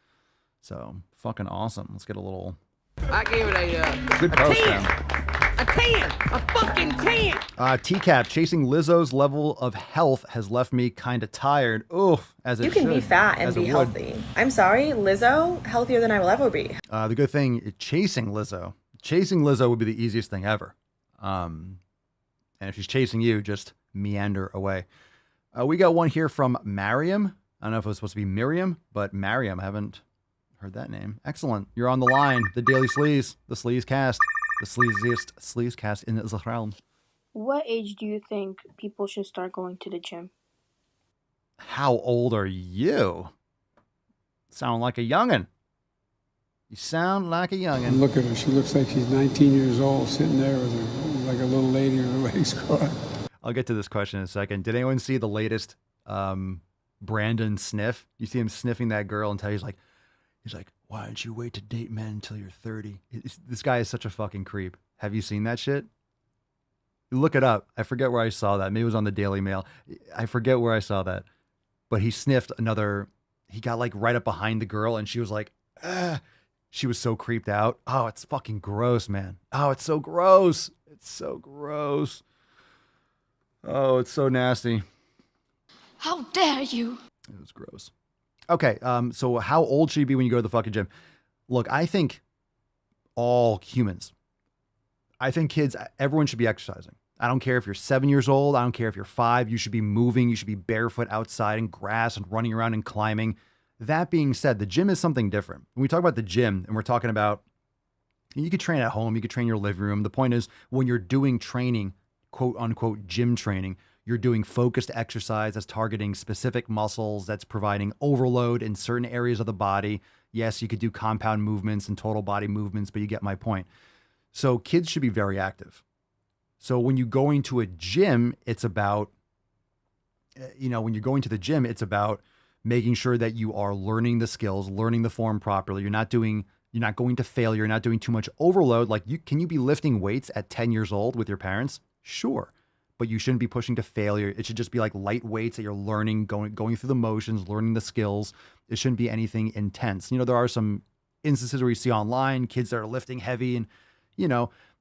C: So fucking awesome. Let's get a little.
H: I gave it a
C: good post.
H: 10. A 10. A fucking 10.
C: TCAP, chasing Lizzo's level of health has left me kind of tired. Oof, as it
L: You can
C: should,
L: be fat and be healthy. I'm sorry, Lizzo, healthier than I will ever be.
C: The good thing, chasing Lizzo would be the easiest thing ever. And if she's chasing you, just meander away. We got one here from Mariam. I don't know if it was supposed to be Miriam, but Mariam, I haven't heard that name. Excellent. You're on the line. The Daily Sleaze, the Sleaze Cast, the sleaziest Sleaze Cast in the realm.
T: What age do you think people should start going to the gym?
C: How old are you? Sound like a youngin'. You sound like a youngin'.
U: Look at her. She looks like she's 19 years old, sitting there with her, like a little lady with her legs crossed.
C: I'll get to this question in a second. Did anyone see the latest Brandon sniff? You see him sniffing that girl until he's like, why don't you wait to date men until you're 30? This guy is such a fucking creep. Have you seen that shit? Look it up. I forget where I saw that. Maybe it was on the Daily Mail. I forget where I saw that. But he sniffed he got like right up behind the girl and she was like, ah. She was so creeped out. Oh, it's fucking gross, man. Oh, it's so gross. It's so gross. Oh, it's so nasty.
E: How dare you?
C: It was gross. Okay, so how old should you be when you go to the fucking gym? Look, I think all humans, I think kids, everyone should be exercising. I don't care if you're 7 years old. I don't care if you're 5. You should be moving. You should be barefoot outside in grass and running around and climbing. That being said, the gym is something different. When we talk about the gym and we're talking about, you could train at home, you could train in your living room. The point is when you're doing training, quote unquote, gym training, you're doing focused exercise that's targeting specific muscles, that's providing overload in certain areas of the body. Yes, you could do compound movements and total body movements, but you get my point. So kids should be very active. So when you're going to a gym, it's about, when you're going to the gym, it's about making sure that you are learning the skills, learning the form properly. You're not going to failure. You're not doing too much overload. Like can you be lifting weights at 10 years old with your parents? Sure. But you shouldn't be pushing to failure. It should just be like light weights that you're learning, going through the motions, learning the skills. It shouldn't be anything intense. There are some instances where you see online kids that are lifting heavy and,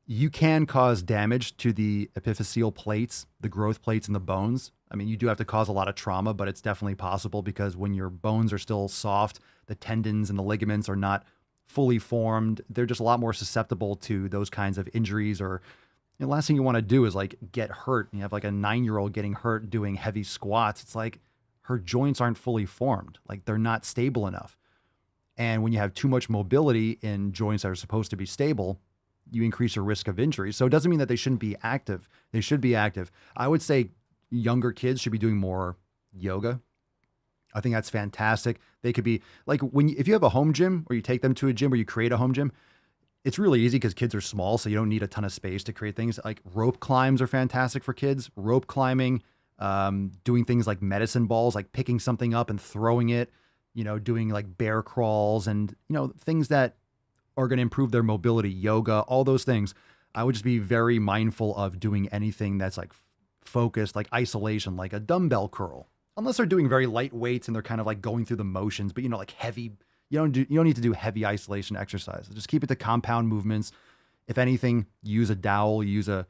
C: you can cause damage to the epiphyseal plates, the growth plates in the bones. I mean, you do have to cause a lot of trauma, but it's definitely possible because when your bones are still soft, the tendons and the ligaments are not fully formed. They're just a lot more susceptible to those kinds of injuries. Or the last thing you want to do is like get hurt. You have like a 9-year-old getting hurt doing heavy squats. It's like her joints aren't fully formed. Like they're not stable enough. And when you have too much mobility in joints that are supposed to be stable, you increase your risk of injury. So it doesn't mean that they shouldn't be active. They should be active. I would say younger kids should be doing more yoga. I think that's fantastic. They could be like if you have a home gym or you take them to a gym or you create a home gym, it's really easy because kids are small. So you don't need a ton of space to create things. Like rope climbs are fantastic for kids. Rope climbing, doing things like medicine balls, like picking something up and throwing it, doing like bear crawls and, things that are going to improve their mobility, yoga, all those things. I would just be very mindful of doing anything that's like focused, like isolation, like a dumbbell curl, unless they're doing very light weights and they're kind of like going through the motions, but like heavy, you don't need to do heavy isolation exercise. Just keep it to compound movements. If anything, use a dowel, use a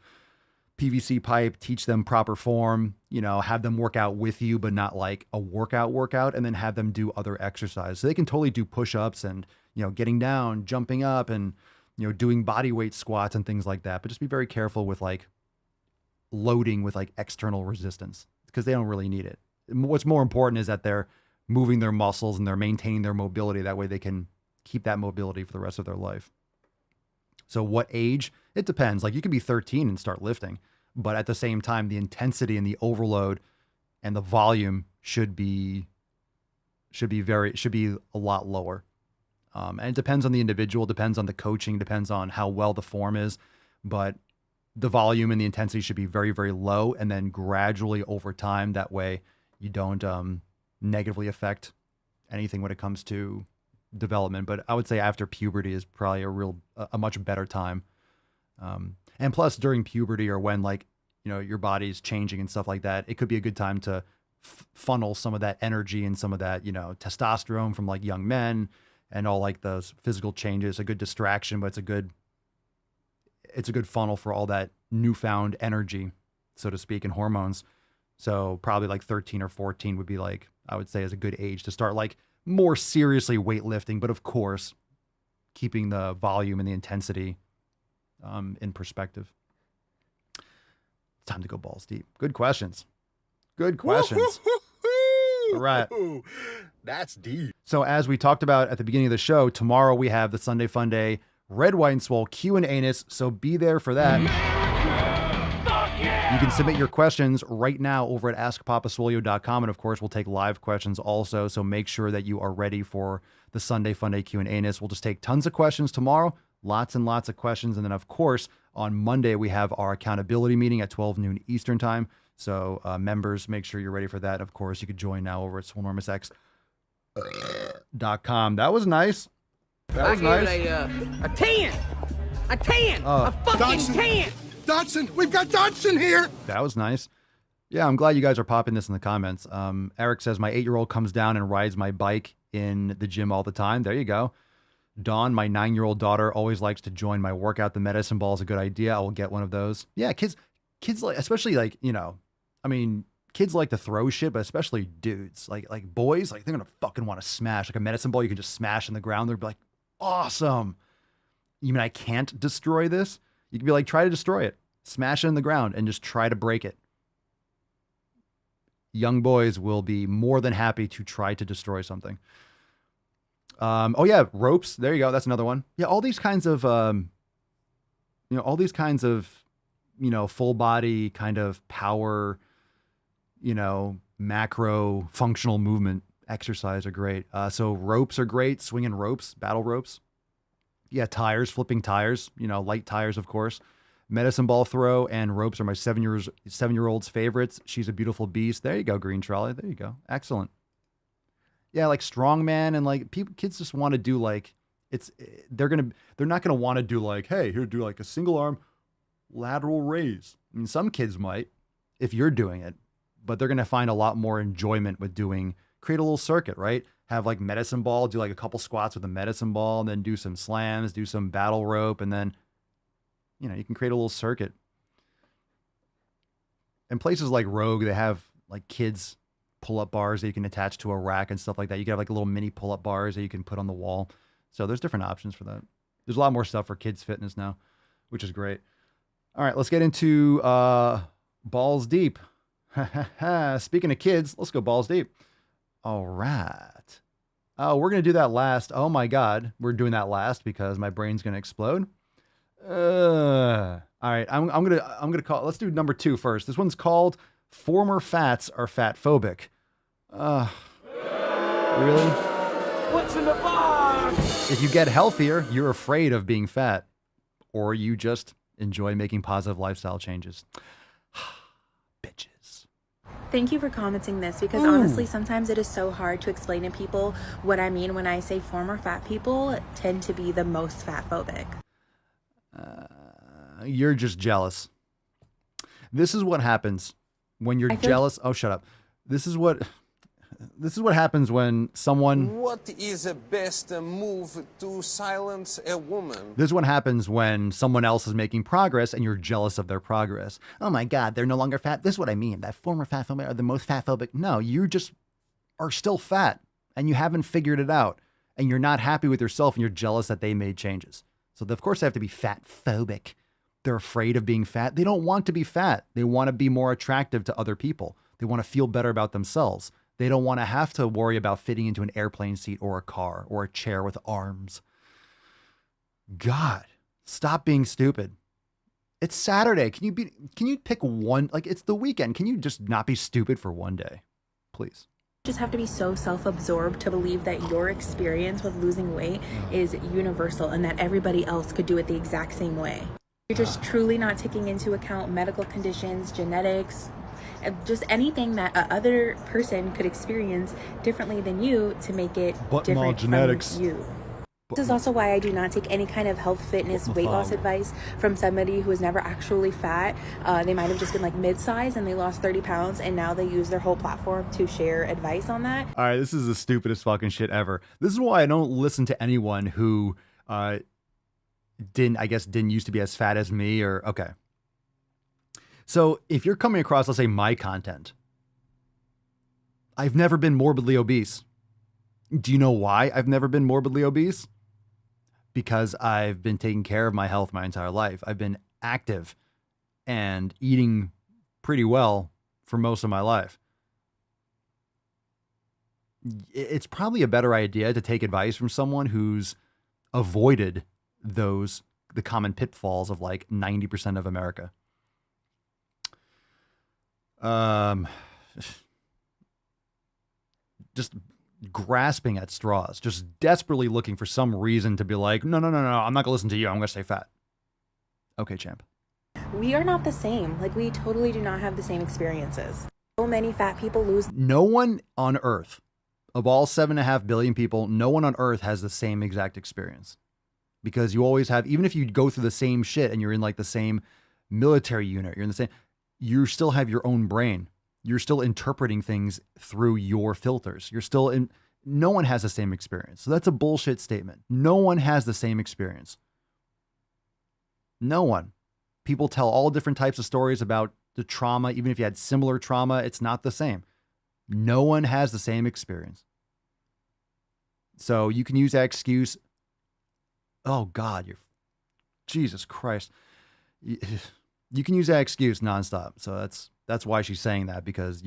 C: PVC pipe, teach them proper form, have them work out with you, but not like a workout, and then have them do other exercise. So they can totally do push-ups and, getting down, jumping up and, doing body weight squats and things like that. But just be very careful with like loading with like external resistance because they don't really need it. What's more important is that they're moving their muscles and they're maintaining their mobility. That way they can keep that mobility for the rest of their life. So what age? It depends. Like you could be 13 and start lifting. but at the same time, the intensity and the overload and the volume should be a lot lower. And it depends on the individual, depends on the coaching, depends on how well the form is, but the volume and the intensity should be very, very low, and then gradually over time. That way you don't negatively affect anything when it comes to development. But I would say after puberty is probably a much better time. And plus during puberty, or when like, you know, your body's changing and stuff like that, it could be a good time to funnel some of that energy and some of that, you know, testosterone from like young men and all like those physical changes. A good distraction, but it's a good funnel for all that newfound energy, so to speak, and hormones. So probably like 13 or 14 would be like, I would say, is a good age to start like more seriously weightlifting, but of course, keeping the volume and the intensity in perspective. It's time to go balls deep. Good questions. Good questions. All right.
A: That's deep.
C: So as we talked about at the beginning of the show, tomorrow we have the Sunday Fun Day Red, White, and Swole Q&A-ness, so be there for that. You can submit your questions right now over at askpapaswolio.com, and of course, we'll take live questions also, so make sure that you are ready for the Sunday Fun Day Q&A-ness. We'll just take tons of questions tomorrow, lots and lots of questions, and then of course, on Monday, we have our accountability meeting at 12 noon Eastern time, so members, make sure you're ready for that. Of course, you could join now over at swolenormousx.com. That was nice. That was nice.
H: A 10! A 10! A fucking 10!
A: Dodson! We've got Dodson here!
C: That was nice. Yeah, I'm glad you guys are popping this in the comments. Eric says, my 8-year-old comes down and rides my bike in the gym all the time. There you go. Dawn, my 9-year-old daughter, always likes to join my workout. The medicine ball is a good idea. I will get one of those. Yeah, kids like, especially like, you know, I mean, kids like to throw shit, but especially dudes. Like boys, like they're going to fucking want to smash. Like a medicine ball you can just smash in the ground. They're like, awesome. You mean I can't destroy this? You can be like, try to destroy it. Smash it in the ground and just try to break it. Young boys will be more than happy to try to destroy something. Oh yeah, ropes. There you go. That's another one. Yeah, all these kinds of, full body kind of power, macro functional movement exercise are great. So ropes are great. Swinging ropes, battle ropes. Yeah, tires, flipping tires, light tires, of course. Medicine ball throw and ropes are my 7-year-old's favorites. She's a beautiful beast. There you go, Green Trolley. There you go. Excellent. Yeah, like strongman and like kids just want to do like they're not gonna want to do like, hey, here, do like a single arm lateral raise. I mean, some kids might if you're doing it, but they're gonna find a lot more enjoyment with create a little circuit, right? Have like medicine ball, do like a couple squats with a medicine ball, and then do some slams, do some battle rope, and then you can create a little circuit. And places like Rogue, they have like kids pull-up bars that you can attach to a rack and stuff like that. You can have like little mini pull-up bars that you can put on the wall. So there's different options for that. There's a lot more stuff for kids fitness now, which is great. All right, let's get into balls deep. Speaking of kids, let's go balls deep. All right. Oh, we're going to do that last. Oh my God. We're doing that last because my brain's going to explode. All right. I'm going to call, let's do number 2 first. This one's called Former Fats Are Fat Phobic. Really?
H: What's in the box?
C: If you get healthier, you're afraid of being fat, or you just enjoy making positive lifestyle changes. Bitches.
L: Thank you for commenting this because honestly, sometimes it is so hard to explain to people what I mean when I say former fat people tend to be the most fat phobic.
C: You're just jealous. This is what happens when you're jealous. Oh, shut up. This is what happens when someone.
A: What is the best move to silence a woman?
C: This is what happens when someone else is making progress and you're jealous of their progress. Oh my God, they're no longer fat. This is what I mean. That former fat phobic are the most fat phobic. No, you just are still fat and you haven't figured it out and you're not happy with yourself and you're jealous that they made changes. So of course they have to be fat phobic. They're afraid of being fat. They don't want to be fat. They want to be more attractive to other people. They want to feel better about themselves. They don't want to have to worry about fitting into an airplane seat or a car or a chair with arms. God, stop being stupid. It's Saturday. Can you pick one? Like, it's the weekend. Can you just not be stupid for one day? Please.
L: Just have to be so self-absorbed to believe that your experience with losing weight is universal and that everybody else could do it the exact same way. You're just truly not taking into account medical conditions, genetics, just anything that a other person could experience differently than you to make it different from you. This is also why I do not take any kind of health, fitness, weight loss advice from somebody who was never actually fat. They might have just been like mid-size and they lost 30 pounds and now they use their whole platform to share advice on that.
C: All right, this is the stupidest fucking shit ever. This is why I don't listen to anyone who didn't used to be as fat as me or okay. So if you're coming across, let's say, my content, I've never been morbidly obese. Do you know why I've never been morbidly obese? Because I've been taking care of my health my entire life. I've been active and eating pretty well for most of my life. It's probably a better idea to take advice from someone who's avoided the common pitfalls of like 90% of America. Just grasping at straws, just desperately looking for some reason to be like, no, I'm not gonna listen to you. I'm gonna stay fat. Okay, champ.
L: We are not the same. Like, we totally do not have the same experiences. So many fat people lose.
C: No one on earth, of all 7.5 billion people, no one on earth has the same exact experience. Because you always have, even if you go through the same shit and you're in like the same military unit, you still have your own brain. You're still interpreting things through your filters. No one has the same experience. So that's a bullshit statement. No one has the same experience. No one. People tell all different types of stories about the trauma. Even if you had similar trauma, it's not the same. No one has the same experience. So you can use that excuse. Oh God, Jesus Christ. You can use that excuse nonstop. So that's why she's saying that, because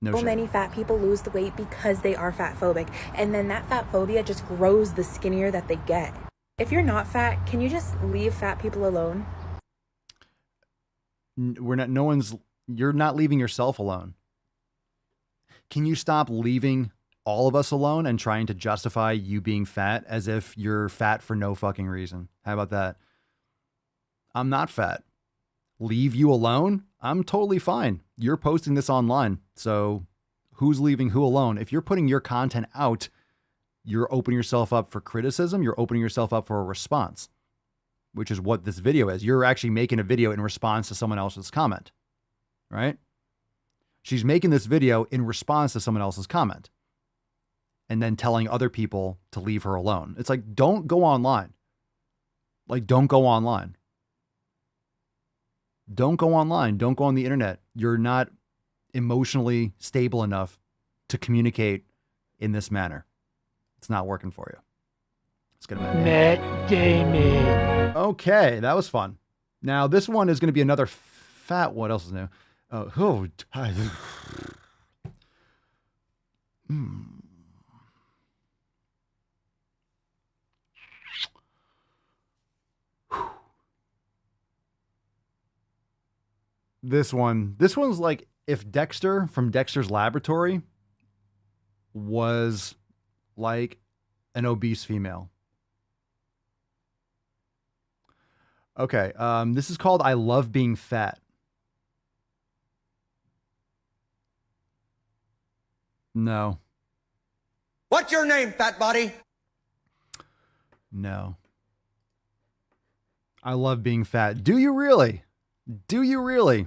C: so
L: many fat people lose the weight because they are fat phobic. And then that fat phobia just grows the skinnier that they get. If you're not fat, can you just leave fat people alone?
C: You're not leaving yourself alone. Can you stop leaving all of us alone and trying to justify you being fat as if you're fat for no fucking reason? How about that? I'm not fat. Leave you alone? I'm totally fine. You're posting this online. So who's leaving who alone? If you're putting your content out, you're opening yourself up for criticism. You're opening yourself up for a response, which is what this video is. You're actually making a video in response to someone else's comment, right? She's making this video in response to someone else's comment and then telling other people to leave her alone. It's like, don't go online. Like, don't go online. Don't go online. Don't go on the internet. You're not emotionally stable enough to communicate in this manner. It's not working for you. Let's get Matt Damon. Okay, that was fun. Now, this one is going to be another fat. What else is new? This one's like if Dexter from Dexter's Laboratory was like an obese female. Okay, this is called I Love Being Fat. No.
B: What's your name, fat body?
C: No. I love being fat. Do you really? Do you really?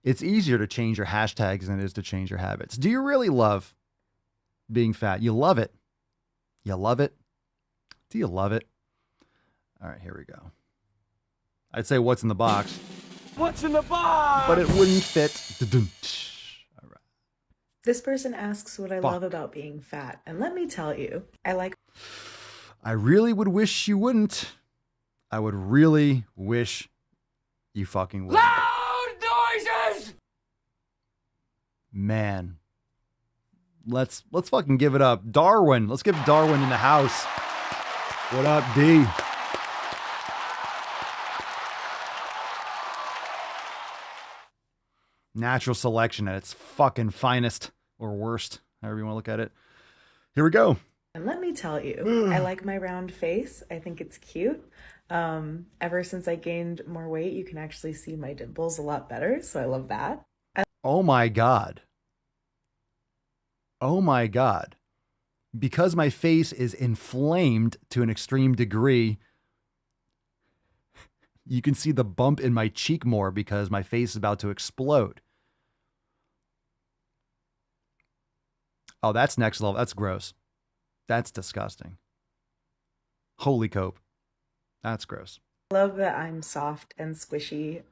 C: It's easier to change your hashtags than it is to change your habits. Do you really love being fat? You love it. You love it. Do you love it? All right, here we go. I'd say what's in the box.
B: What's in the box?
C: But it wouldn't fit. All right.
V: This person asks what I love about being fat. And let me tell you,
C: I really would wish you wouldn't. I would really wish you fucking would.
B: Loud noises!
C: Man. Let's fucking give it up. Darwin. Let's give Darwin in the house. What up, D? Natural selection at its fucking finest, or worst, however you want to look at it. Here we go.
V: And let me tell you, I like my round face. I think it's cute. Ever since I gained more weight, you can actually see my dimples a lot better, so I love that.
C: Oh my God. Oh my God. Because my face is inflamed to an extreme degree, you can see the bump in my cheek more because my face is about to explode. Oh, that's next level. That's gross. That's disgusting. Holy cope. That's gross.
V: I love that I'm soft and squishy,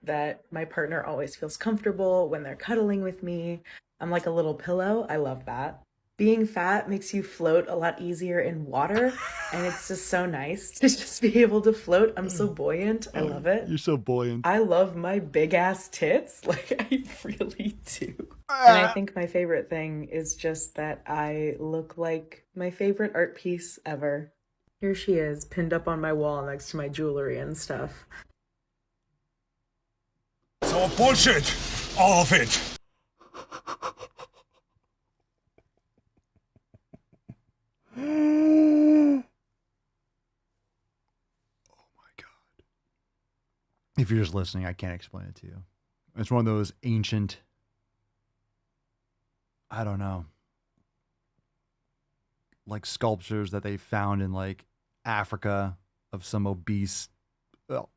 V: that my partner always feels comfortable when they're cuddling with me. I'm like a little pillow. I love that. Being fat makes you float a lot easier in water, and it's just so nice to just be able to float. I'm so buoyant. I love it.
C: You're so buoyant.
V: I love my big ass tits. Like, I really do. And I think my favorite thing is just that I look like my favorite art piece ever. Here she is, pinned up on my wall next to my jewelry and stuff.
F: It's all bullshit. All of it.
C: Oh my God. If you're just listening, I can't explain it to you. It's one of those ancient, I don't know, like sculptures that they found in like Africa of some obese. Well,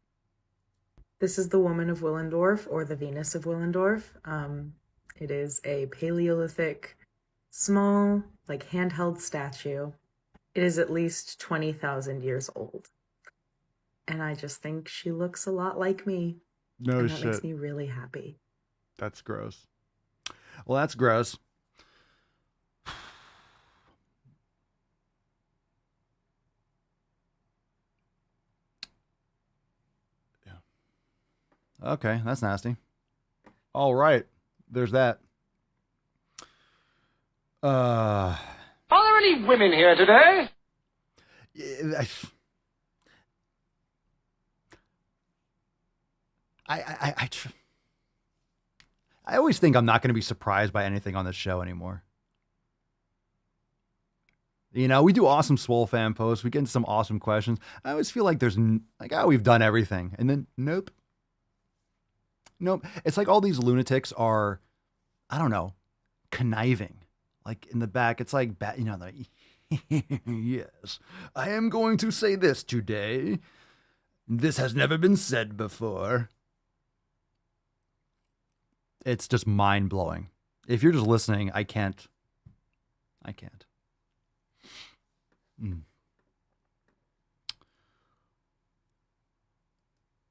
V: this is the Woman of Willendorf, or the Venus of Willendorf. It is a Paleolithic, small, like handheld statue. It is at least 20,000 years old. And I just think she looks a lot like me.
C: No
V: and
C: shit.
V: That makes me really happy.
C: That's gross. Well, that's gross. Okay, that's nasty. All right, there's that.
B: Are there any women here today?
C: I always think I'm not going to be surprised by anything on this show anymore. You know, we do awesome Swole fan posts. We get into some awesome questions. I always feel like there's like, oh, we've done everything. And then, nope. Nope. It's like all these lunatics are, I don't know, conniving. Like in the back, it's like, you know, like, yes, I am going to say this today. This has never been said before. It's just mind blowing. If you're just listening, I can't.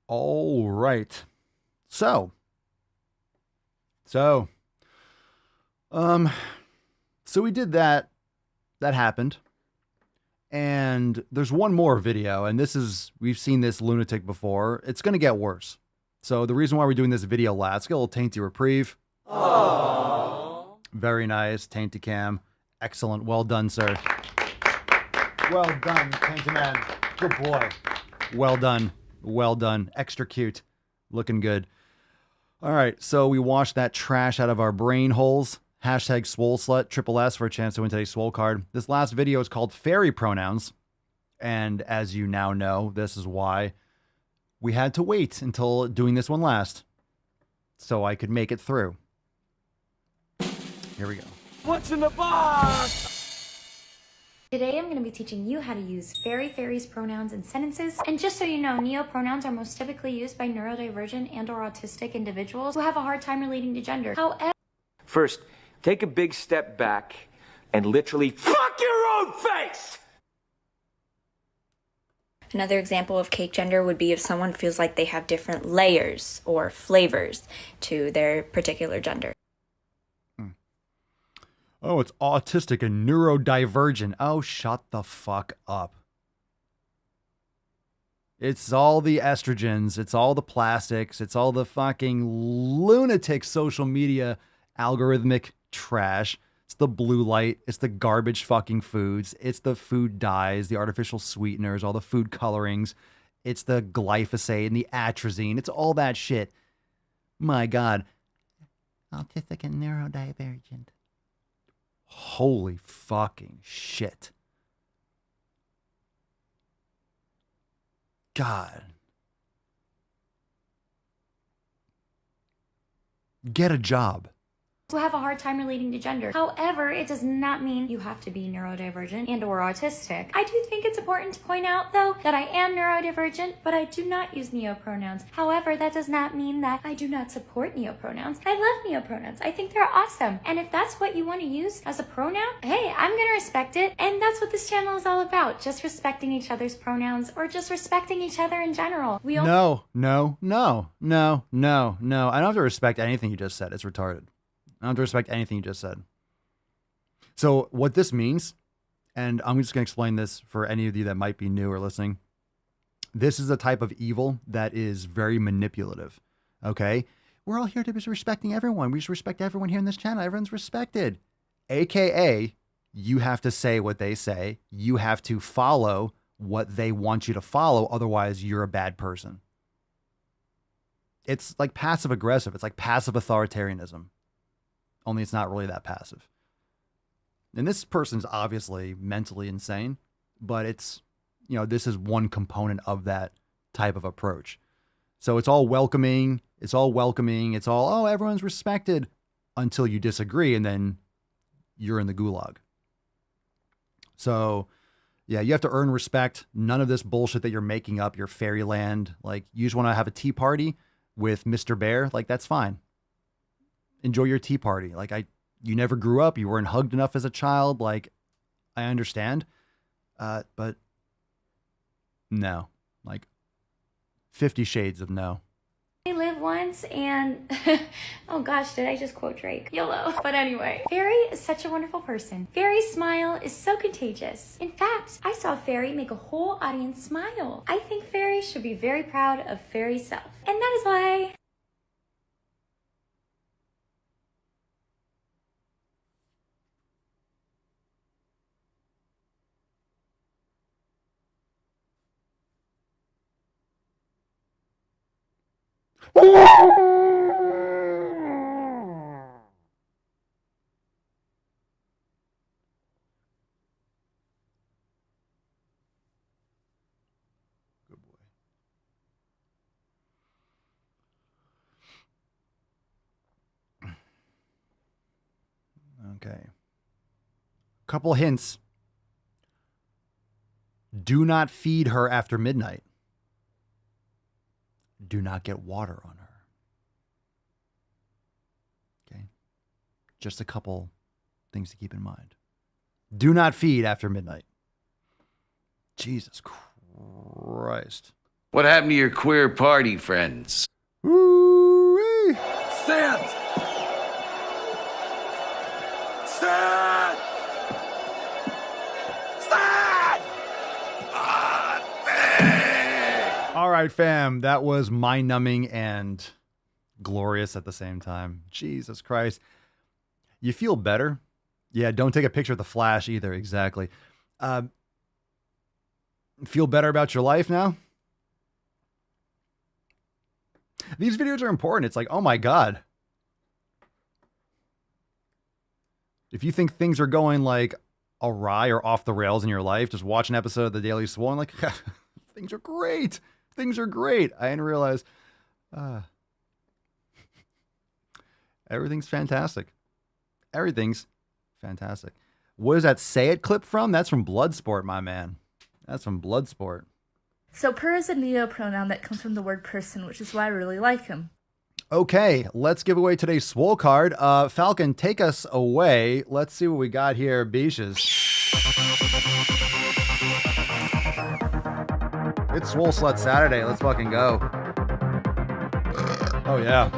C: All right. So we did that. That happened. And there's one more video, and we've seen this lunatic before. It's going to get worse. So the reason why we're doing this video last, get a little tainty reprieve. Aww. Very nice. Tainty cam. Excellent. Well done, sir. Well done, tainty man. Good boy. Well done. Well done. Extra cute. Looking good. All right. So we washed that trash out of our brain holes. Hashtag Swole Slut, triple S for a chance to win today's Swole card. This last video is called Fairy Pronouns. And as you now know, this is why we had to wait until doing this one last so I could make it through. Here we go.
B: What's in the box?
E: Today I'm going to be teaching you how to use fairies pronouns in sentences. And just so you know, neo-pronouns are most typically used by neurodivergent and or autistic individuals who have a hard time relating to gender. However,
B: First, take a big step back and literally fuck your own face!
E: another example of cake gender would be if someone feels like they have different layers or flavors to their particular gender.
C: Oh, it's autistic and neurodivergent. Oh, shut the fuck up. It's all the estrogens. It's all the plastics. It's all the fucking lunatic social media algorithmic trash. It's the blue light. It's the garbage fucking foods. It's the food dyes, the artificial sweeteners, all the food colorings. It's the glyphosate and the atrazine. It's all that shit. My God. autistic and neurodivergent. Holy fucking shit. God. Get a job.
E: Who have a hard time relating to gender. However, it does not mean you have to be neurodivergent and or autistic. I do think it's important to point out, though, that I am neurodivergent, but I do not use neopronouns. However, that does not mean that I do not support neopronouns. I love neopronouns. I think they're awesome. And if that's what you want to use as a pronoun, hey, I'm gonna respect it. And that's what this channel is all about. Just respecting each other's pronouns or just respecting each other in general.
C: No. I don't have to respect anything you just said. It's retarded. I don't have to respect anything you just said. So what this means, and I'm just going to explain this for any of you that might be new or listening. This is a type of evil that is very manipulative. Okay? We're all here to be respecting everyone. We should respect everyone here in this channel. Everyone's respected. AKA, you have to say what they say. You have to follow what they want you to follow. Otherwise, you're a bad person. It's like passive aggressive. It's like passive authoritarianism. Only it's not really that passive. And this person's obviously mentally insane, but it's, this is one component of that type of approach. So it's all welcoming. It's all, oh, everyone's respected until you disagree. And then you're in the gulag. So yeah, you have to earn respect. None of this bullshit that you're making up, your fairyland. Like, you just want to have a tea party with Mr. Bear. Like, that's fine. Enjoy your tea party. Like, you never grew up. You weren't hugged enough as a child. Like, I understand. But no, like 50 shades of no.
E: I live once and, oh gosh, did I just quote Drake? YOLO. But anyway, Fairy is such a wonderful person. Fairy's smile is so contagious. In fact, I saw Fairy make a whole audience smile. I think Fairy should be very proud of Fairy's self. And that is why...
C: Okay. Couple hints. Do not feed her after midnight. Do not get water on her. Okay. Just a couple things to keep in mind. Do not feed after midnight. Jesus Christ.
I: What happened to your queer party friends?
C: Ooh-wee.
I: Stand! Stand! Stand!
C: All right, fam. That was mind-numbing and glorious at the same time. Jesus Christ. You feel better? Yeah, don't take a picture of the Flash either. Exactly. Feel better about your life now? These videos are important. It's like, oh my God. If you think things are going like awry or off the rails in your life, just watch an episode of the Daily Swole and like, things are great. Things are great. I didn't realize everything's fantastic. Everything's fantastic. What is that Say It clip from? That's from Bloodsport, my man. That's from Bloodsport.
J: So per is a neopronoun that comes from the word person, which is why I really like him.
C: Okay, let's give away today's Swole card. Falcon, take us away. Let's see what we got here, Beaches. It's Swole Slut Saturday. Let's fucking go. Oh, yeah.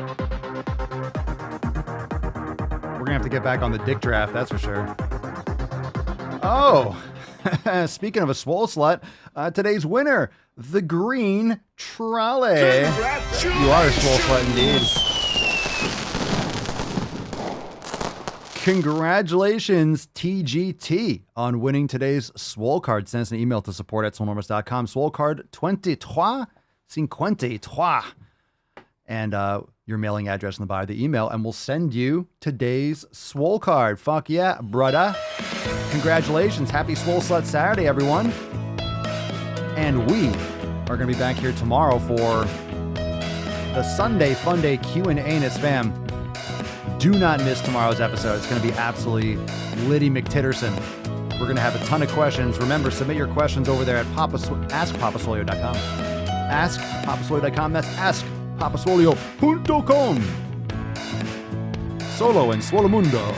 C: We're gonna have to get back on the dick draft, that's for sure. Oh, speaking of a Swole Slut, today's winner, the Green Trolley. You are a Swole Slut indeed. Congratulations, TGT, on winning today's Swole card. Send us an email to support@swolenormous.com. Swole card 23. And your mailing address in the bio of the email, and we'll send you today's Swole card. Fuck yeah, brother. Congratulations. Happy Swole Slut Saturday, everyone. And we are going to be back here tomorrow for the Sunday Fun Day Q&A-ness, fam. Do not miss tomorrow's episode. It's going to be absolutely Liddy McTitterson. We're going to have a ton of questions. Remember, submit your questions over there at askpapaswolio.com. Askpapaswolio.com. That's askpapaswolio.com. Solo and Swolomundo.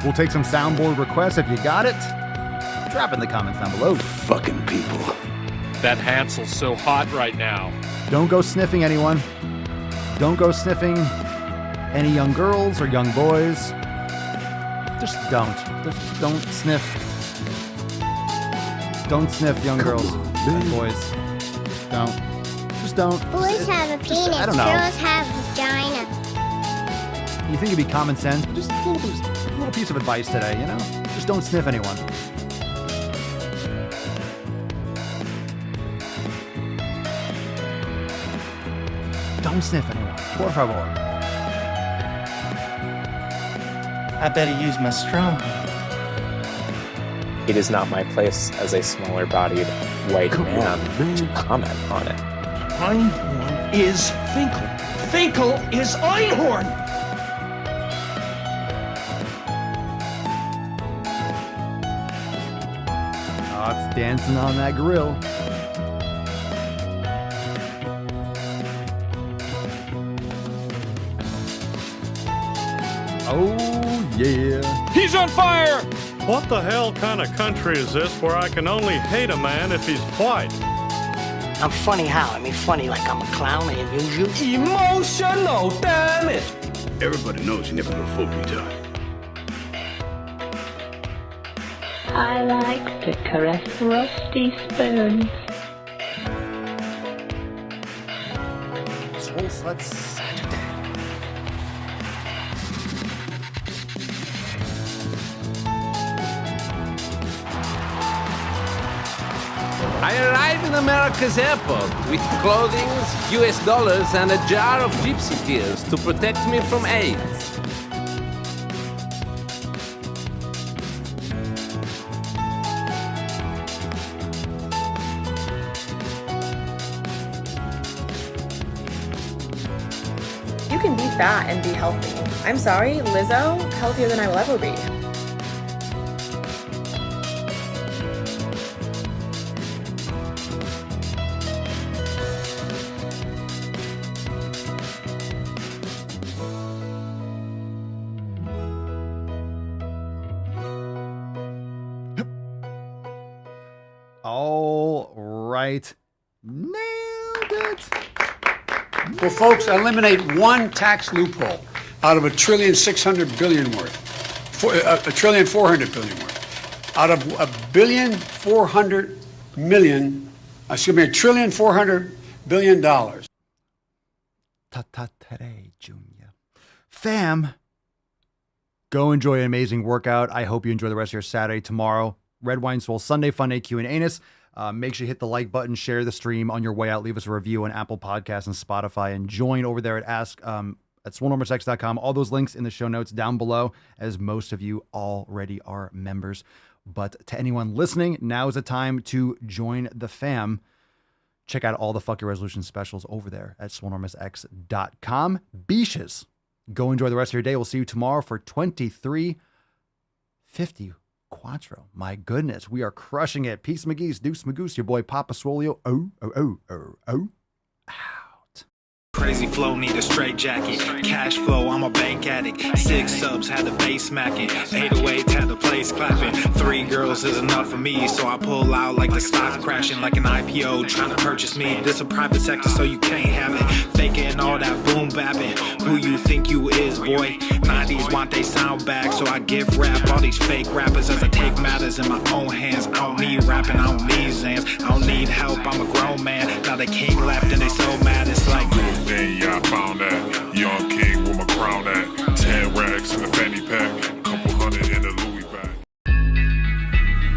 C: We'll take some soundboard requests if you got it. Drop in the comments down below.
I: Fucking people.
S: That Hansel's so hot right now.
C: Don't go sniffing anyone. Don't go sniffing any young girls or young boys. Just don't. Just don't sniff. Don't sniff young girls and boys. Don't. Just don't.
G: Boys have a penis.
C: I don't know.
G: Girls have a vagina.
C: You think it'd be common sense, but just a little piece of advice today, you know? Just don't sniff anyone. Don't sniff anyone. Por favor.
K: I better use my strong.
W: It is not my place as a smaller-bodied white man to comment on it.
H: Einhorn is Finkel. Finkel is Einhorn!
C: Oh, it's dancing on that grill. Oh, yeah.
S: He's on fire! What the hell kind of country is this where I can only hate a man if he's white?
H: I'm funny how? I mean funny like I'm a clown, I amuse you?
I: Emotional damage! Everybody knows you never go full retard.
X: I like to caress rusty spoons.
C: Swole Slut Saturday.
A: I arrived in America's airport with clothing, US dollars, and a jar of gypsy tears to protect me from AIDS.
L: You can be fat and be healthy. I'm sorry, Lizzo, healthier than I will ever be.
C: All right. Nailed it.
Y: Well, folks, eliminate one tax loophole out of $1.6 trillion worth. $1.4 trillion worth. Out of $1.4 billion.
C: Tatatere, Junior. Fam, go enjoy an amazing workout. I hope you enjoy the rest of your Saturday. Tomorrow, Red Wine Swole Sunday Fun Day Q&A-ness. Make sure you hit the like button, share the stream on your way out, leave us a review on Apple Podcasts and Spotify, and join over there at swolenormousx.com. All those links in the show notes down below, as most of you already are members. But to anyone listening, now is the time to join the fam. Check out all the Fuck Your Resolution specials over there at swolenormousx.com. Beaches, go enjoy the rest of your day. We'll see you tomorrow for 2350 Quattro. My goodness, we are crushing it. Peace, McGee's, Deuce Magoose, your boy Papa Swolio. Out.
Z: Crazy flow, need a straight jacket. Cash flow, I'm a bank addict. 6 subs, had the bass smacking. 808, had the place clapping. 3 girls is enough for me, so I pull out like the stock crashing, like an IPO trying to purchase me. This a private sector, so you can't have it. Faking all that boom bapping. Who you think you is, boy? 90s want they sound back, so I give rap all these fake rappers as I take matters in my own hands. I don't need rapping, I don't need Zans. I don't need help, I'm a grown man. Now they king left and they so mad, it's like
F: Then yeah, I found that young king with my crown at 10 racks in the fanny pack, couple hundred in the Louis bag.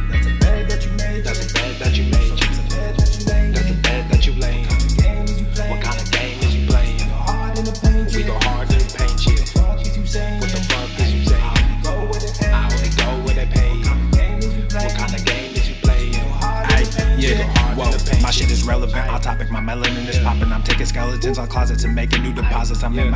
Z: That's a bag that you made. That's a bag that you made. That's a bag that you made. hard to paint you. What the fuck is you saying? I only go where they pay. What kind of game did you play? Yeah, whoa, my shit is relevant. Off topic, my melanin is popping. I'm taking skeletons out closets and making new deposits. I'm in my